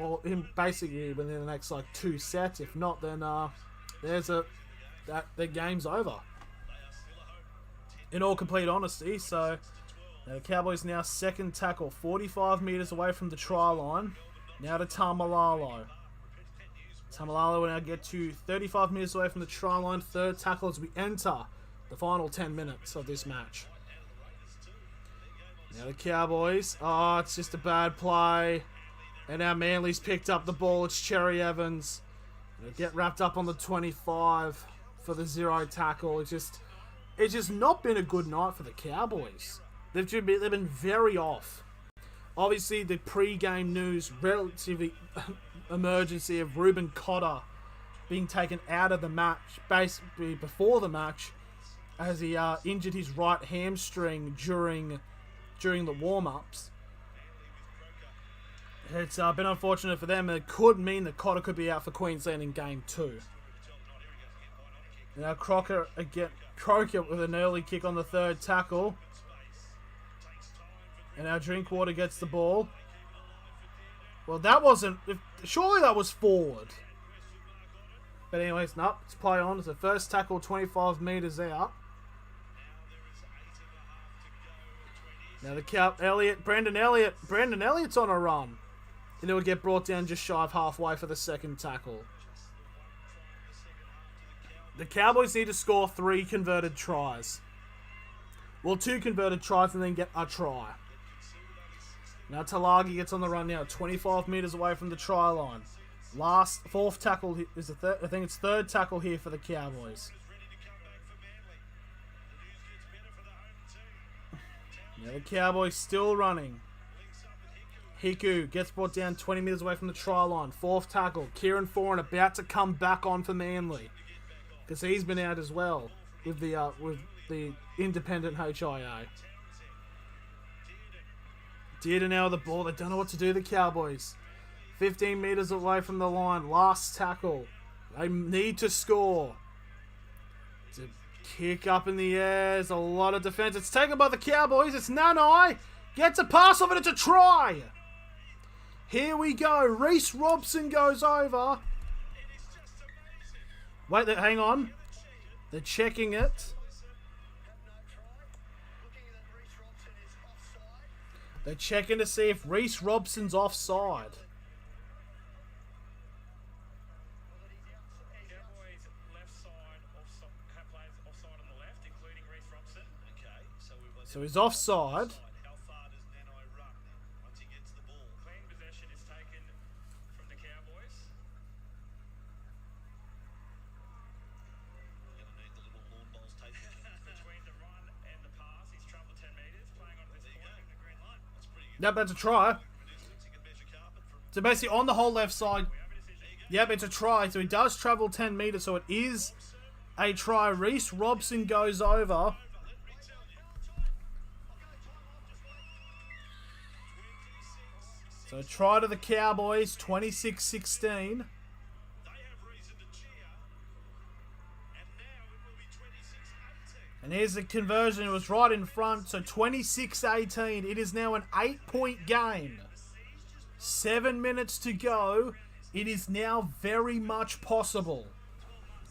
or basically within the next 2 sets. If not, then the game's over. In all complete honesty, so the Cowboys now second tackle, 45 metres away from the try line. Now to Tamalalo. Tamalalo will now get to 35 metres away from the try line. Third tackle as we enter the final 10 minutes of this match. Now the Cowboys. Oh, it's just a bad play. And now Manly's picked up the ball. It's Cherry Evans. They'll get wrapped up on the 25 for the 0 tackle. It's just not been a good night for the Cowboys. They've been very off. Obviously, the pre-game news, relatively emergency of Ruben Cotter being taken out of the match, basically before the match, as he injured his right hamstring during the warm-ups. It's been unfortunate for them. It could mean that Cotter could be out for Queensland in Game 2. Now Croker with an early kick on the third tackle. And now Drinkwater gets the ball. Well, surely that was forward. But anyways, no, it's play on. It's the first tackle 25 metres out. Now Brandon Elliott's on a run. And he'll get brought down just shy of halfway for the second tackle. The Cowboys need to score 3 converted tries. Well, 2 converted tries and then get a try. Now Talagi gets on the run now, 25 metres away from the try line. Fourth tackle is I think it's third tackle here for the Cowboys. Now the Cowboys still running. Hiku gets brought down 20 metres away from the try line. Fourth tackle. Kieran Foran about to come back on for Manly, because he's been out as well with the independent HIA. Dearden now with the ball. They don't know what to do, the Cowboys. 15 metres away from the line. Last tackle. They need to score. It's a kick up in the air. There's a lot of defence. It's taken by the Cowboys. It's Nanai. Gets a pass off it. It's a try. Here we go. Reece Robson goes over. Wait, hang on. They're checking it. They're checking to see if Reece Robson's offside. So he's offside. How far does Nanai run once he gets the ball? Clean possession is taken from the Cowboys. Gonna need the little lawn bowls taken. Between the run and the pass, he's travelled 10 metres, playing on this point, giving the green light. That's pretty good. Yep, that's a try. Distance, he can measure carpet from. So basically on the whole left side. Yep, it's a try. So he does travel 10 metres, so it is a try. Reece Robson goes over. So try to the Cowboys, 26-16. They have reason to cheer. And now it will be 26-18. And here's the conversion. It was right in front. So 26-18. It is now an 8-point game. 7 minutes to go. It is now very much possible.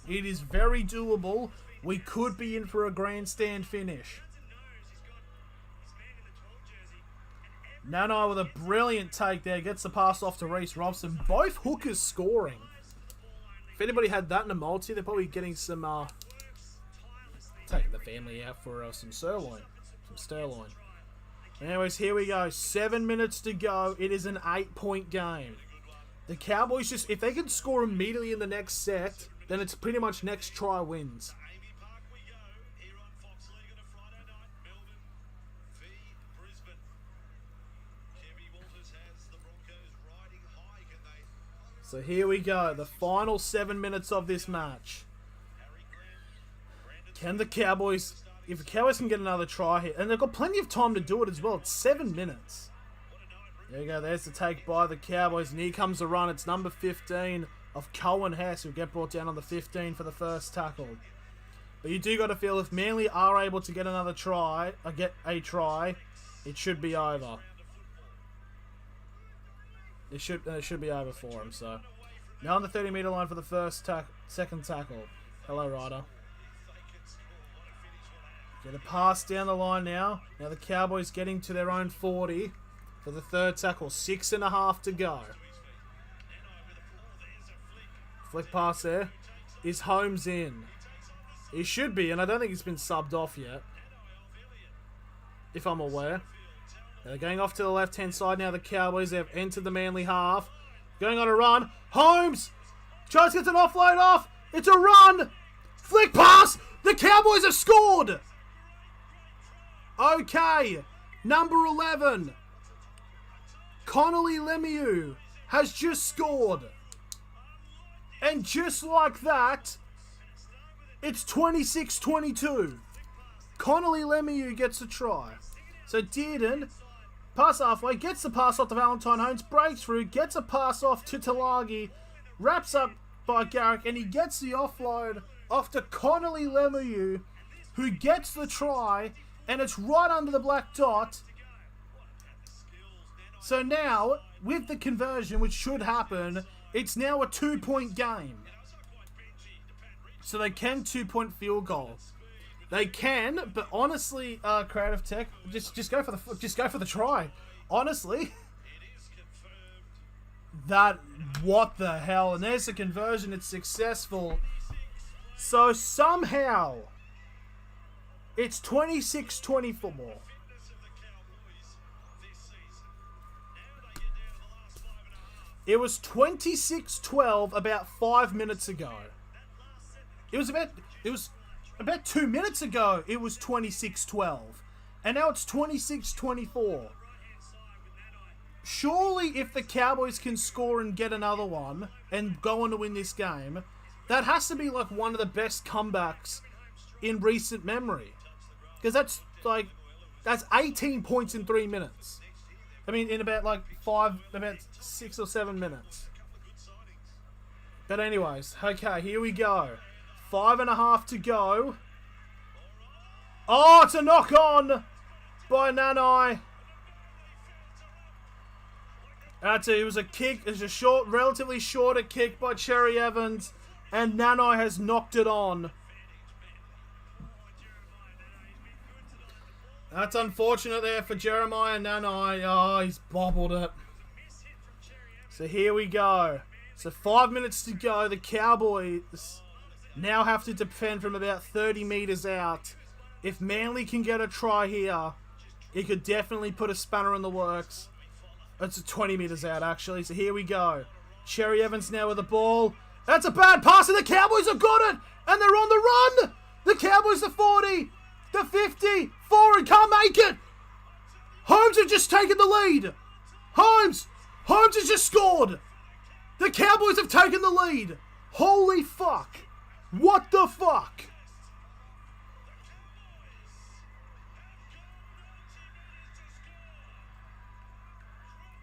It is very doable. We could be in for a grandstand finish. Nanai with a brilliant take there. Gets the pass off to Reece Robson. Both hookers scoring. If anybody had that in a multi, they're probably getting some, taking the family out for some sirloin. Some sirloin. Anyways, here we go. 7 minutes to go. It is an 8-point game. The Cowboys just, if they can score immediately in the next set, then it's pretty much next try wins. Amy Park we go. Here on Fox League on a Friday night. Melbourne v Brisbane. Kevy Walters has the Broncos riding high. Can they? So here we go. The final 7 minutes of this match. Harry Grant. Can the Cowboys, if the Cowboys can get another try here, and they've got plenty of time to do it as well. It's 7 minutes. There you go. There's the take by the Cowboys. And here comes the run. It's number 15 of Cohen Hess, who'll get brought down on the 15 for the first tackle. But you do got to feel if Manly are able to get another try, or get a try, it should be over. It should be over for him. So now on the 30-meter line for the second tackle. Hello, Ryder. Get a pass down the line now. Now the Cowboys getting to their own 40 for the third tackle. 6.5 to go. Flick pass there. Is Holmes in? He should be, and I don't think he's been subbed off yet. If I'm aware. They're going off to the left-hand side now. The Cowboys have entered the Manly half. Going on a run. Holmes! Tries to get an offload off. It's a run! Flick pass! The Cowboys have scored! Okay. Number 11. Connolly Lemieux has just scored. And just like that, it's 26-22. Connolly Lemieux gets a try. So Dearden, pass halfway, gets the pass off to Valentine Holmes, breaks through, gets a pass off to Talagi, wraps up by Garrick, and he gets the offload off to Connolly Lemieux, who gets the try, and it's right under the black dot. So now, with the conversion, which should happen, it's now a 2-point game. So they can 2-point field goal. They can, but honestly, Creative Tech, just go for the try. Honestly, what the hell? And there's the conversion. It's successful. So somehow, it's 26-24. It was 26-12 about 5 minutes ago. It was about 2 minutes ago. It was 26-12. And now it's 26-24. Surely if the Cowboys can score and get another one and go on to win this game, that has to be like one of the best comebacks in recent memory. Because that's 18 points in 3 minutes. I mean, in about 6 or 7 minutes. But anyways, okay, here we go. 5.5 to go. Oh, it's a knock on by Nanai. It was a kick. It was a relatively shorter kick by Cherry Evans. And Nanai has knocked it on. That's unfortunate there for Jeremiah Nanai. Oh, he's bobbled it. So here we go. So 5 minutes to go. The Cowboys now have to defend from about 30 metres out. If Manly can get a try here, it could definitely put a spanner in the works. It's 20 metres out, actually. So here we go. Cherry Evans now with the ball. That's a bad pass, and the Cowboys have got it! And they're on the run! The Cowboys, the 40, the 50, forward, can't make it! Holmes have just taken the lead! Holmes has just scored! The Cowboys have taken the lead! Holy fuck! What the fuck?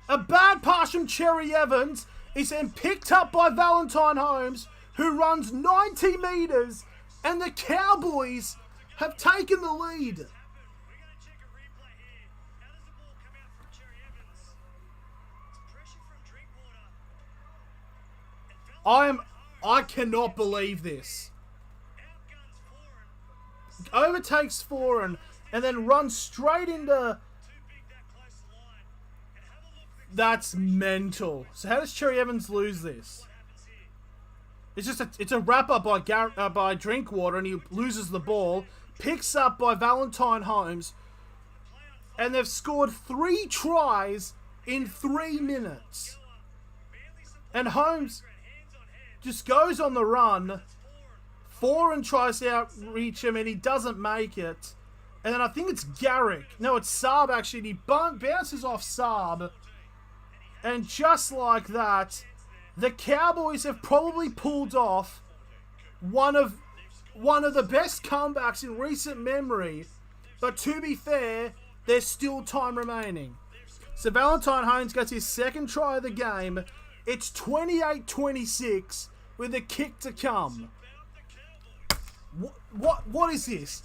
A bad pass from Cherry Evans is then picked up by Valentine Holmes, who runs 90 metres, and the Cowboys have taken the lead. We're going to check a replay here. How does the ball come out from Cherry Evans? It's pressure from Drinkwater. I cannot believe this. Outguns Foran. Overtakes Foran and then runs straight into... Too big that close to the line. And have a look. That's mental. So how does Cherry Evans lose this? What happens here? It's a wrap up by Drinkwater, and he loses the ball. Picks up by Valentine Holmes, and they've scored 3 tries in 3 minutes. And Holmes just goes on the run. Foran tries to outreach him, and he doesn't make it. And then I think it's Garrick. No, it's Saab, actually. And he bounces off Saab. And just like that, the Cowboys have probably pulled off one of the best comebacks in recent memory. But to be fair, there's still time remaining. So Valentine Holmes gets his second try of the game. It's 28-26 with a kick to come. What is this?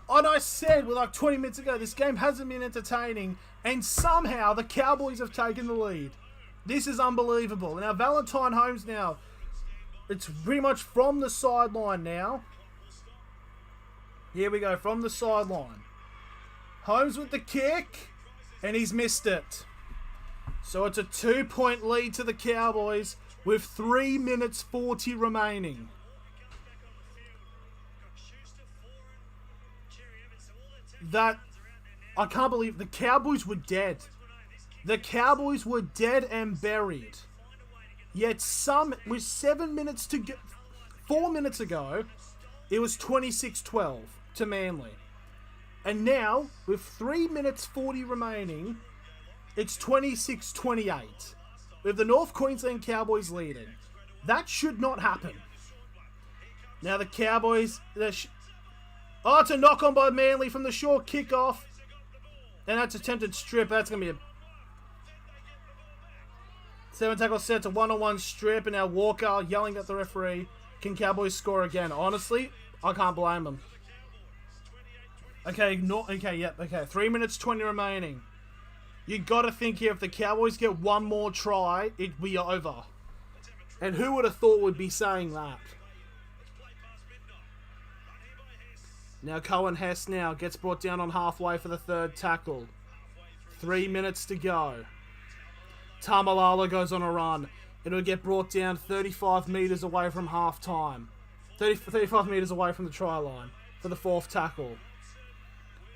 And I said like 20 minutes ago, this game hasn't been entertaining, and somehow the Cowboys have taken the lead. This is unbelievable. Now Valentine Holmes now, it's pretty much from the sideline now. Here we go, from the sideline. Holmes with the kick, and he's missed it. So it's a 2-point lead to the Cowboys with 3 minutes 40 remaining. That, I can't believe, the Cowboys were dead. The Cowboys were dead and buried. Yet with 7 minutes to go, 4 minutes ago, it was 26-12 to Manly. And now, with 3 minutes 40 remaining, it's 26-28. With the North Queensland Cowboys leading. That should not happen. Now the Cowboys, oh, it's a knock on by Manly from the short kickoff. And that's attempted strip. That's going to be a 7 tackle set to 1-on-1 strip. And now Walker yelling at the referee. Can Cowboys score again? Honestly, I can't blame them. Okay, 3 minutes 20 remaining. You got to think here, if the Cowboys get one more try, it'd be over. And who would have thought we'd be saying that? Now Cohen Hess now gets brought down on halfway for the third tackle. 3 minutes to go. Tamalala goes on a run. It'll get brought down 35 metres away from half time. 35 metres away from the try line for the fourth tackle.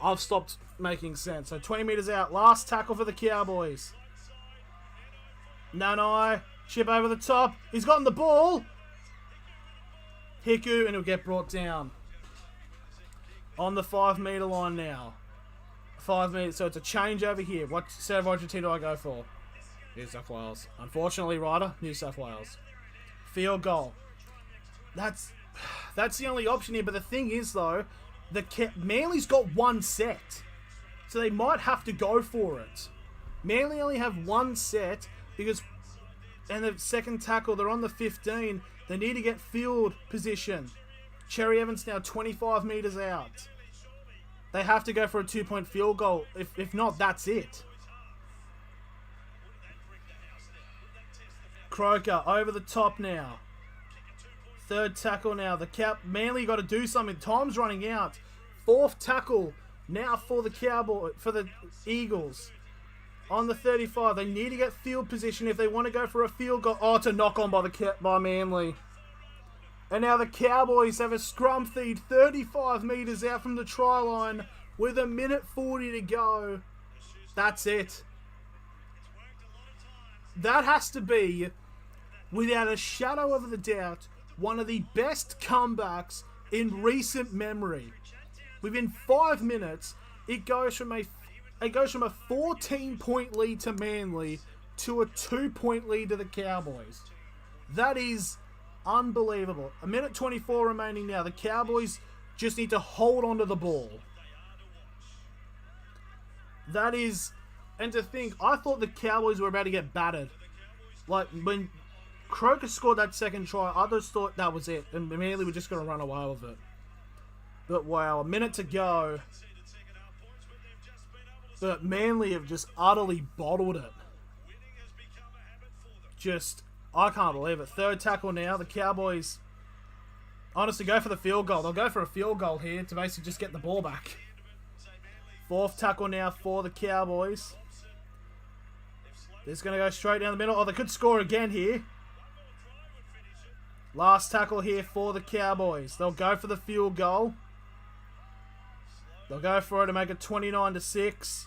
I've stopped making sense. So 20 metres out. Last tackle for the Cowboys. Nanai. Chip over the top. He's gotten the ball. Hiku, and he'll get brought down. On the 5 metre line now. 5 metres. So it's a change over here. What set of Argentina do I go for? New South Wales. Unfortunately, Ryder, New South Wales. Field goal. That's the only option here. But the thing is, though, Manly's got one set. So they might have to go for it. Manly only have one set because... And the second tackle, they're on the 15. They need to get field position. Cherry Evans now 25 metres out. They have to go for a 2-point field goal. If not, that's it. Croker over the top now. Third tackle now. Manly got to do something. Time's running out. Fourth tackle now for the Eagles. On the 35, they need to get field position if they want to go for a field goal. Oh, it's a knock on by Manly. And now the Cowboys have a scrum feed 35 metres out from the try line with 1:40 to go. That's it. That has to be, without a shadow of a doubt, one of the best comebacks in recent memory. Within 5 minutes, it goes from a 14-point lead to Manly to a 2-point lead to the Cowboys. That is unbelievable. 1:24 remaining now. The Cowboys just need to hold on to the ball. That is... And to think, I thought the Cowboys were about to get battered. Like, when Croker scored that second try, I just thought that was it. And Manly were just going to run away with it. But wow, a minute to go. But Manly have just utterly bottled it. Just, I can't believe it. Third tackle now. The Cowboys, honestly, go for the field goal. They'll go for a field goal here to basically just get the ball back. Fourth tackle now for the Cowboys. They're just going to go straight down the middle. Oh, they could score again here. Last tackle here for the Cowboys. They'll go for the field goal. They'll go for it to make it 29-6.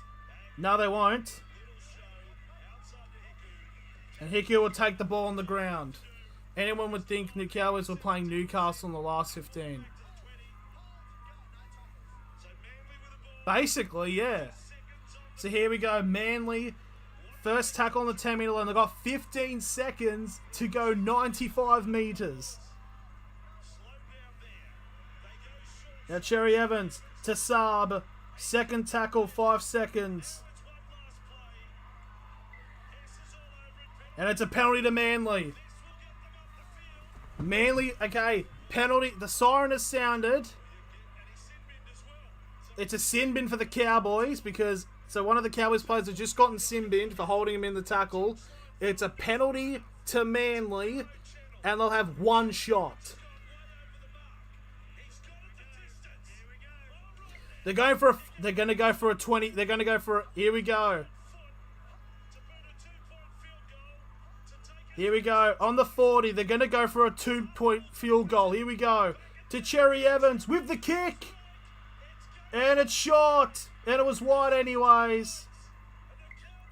No, they won't. And Hickey will take the ball on the ground. Anyone would think the Cowboys were playing Newcastle in the last 15. Basically, yeah. So here we go. Manly, first tackle on the 10-metre line. They've got 15 seconds to go 95 metres. Now Cherry Evans to Saab. Second tackle, 5 seconds. And it's a penalty to Manly. Manly, okay, penalty. The siren has sounded. It's a sin bin for the Cowboys because... So one of the Cowboys players has just gotten sin binned for holding him in the tackle. It's a penalty to Manly. And they'll have one shot. They're going for a... They're going to go for a 20... They're going to go for a... Here we go. Here we go. On the 40, they're going to go for a 2-point field goal. Here we go. To Cherry Evans with the kick. And it's short. And it was wide anyways.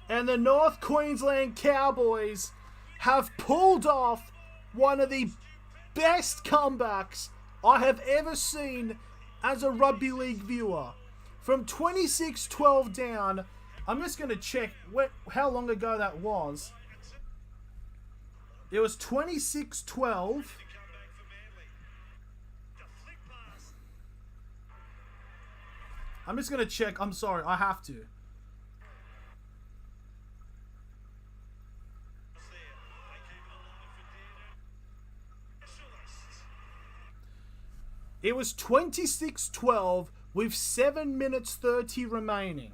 And the North Queensland Cowboys have pulled off one of the best comebacks I have ever seen as a rugby league viewer. From 26-12 down, I'm just going to check how long ago that was. It was 26-12. I'm just going to check. I'm sorry, I have to. It was 26-12 with 7 minutes 30 remaining.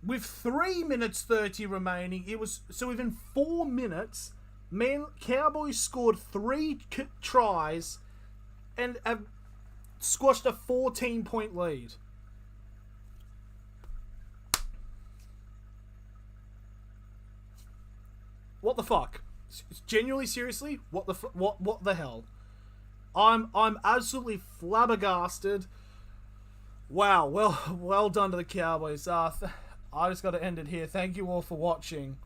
With 3 minutes 30 remaining, it was... So within 4 minutes, Cowboys scored 3 tries and have squashed a 14-point lead. What the fuck? Genuinely, seriously? What the hell? I'm absolutely flabbergasted. Wow, well done to the Cowboys. I just got to end it here. Thank you all for watching.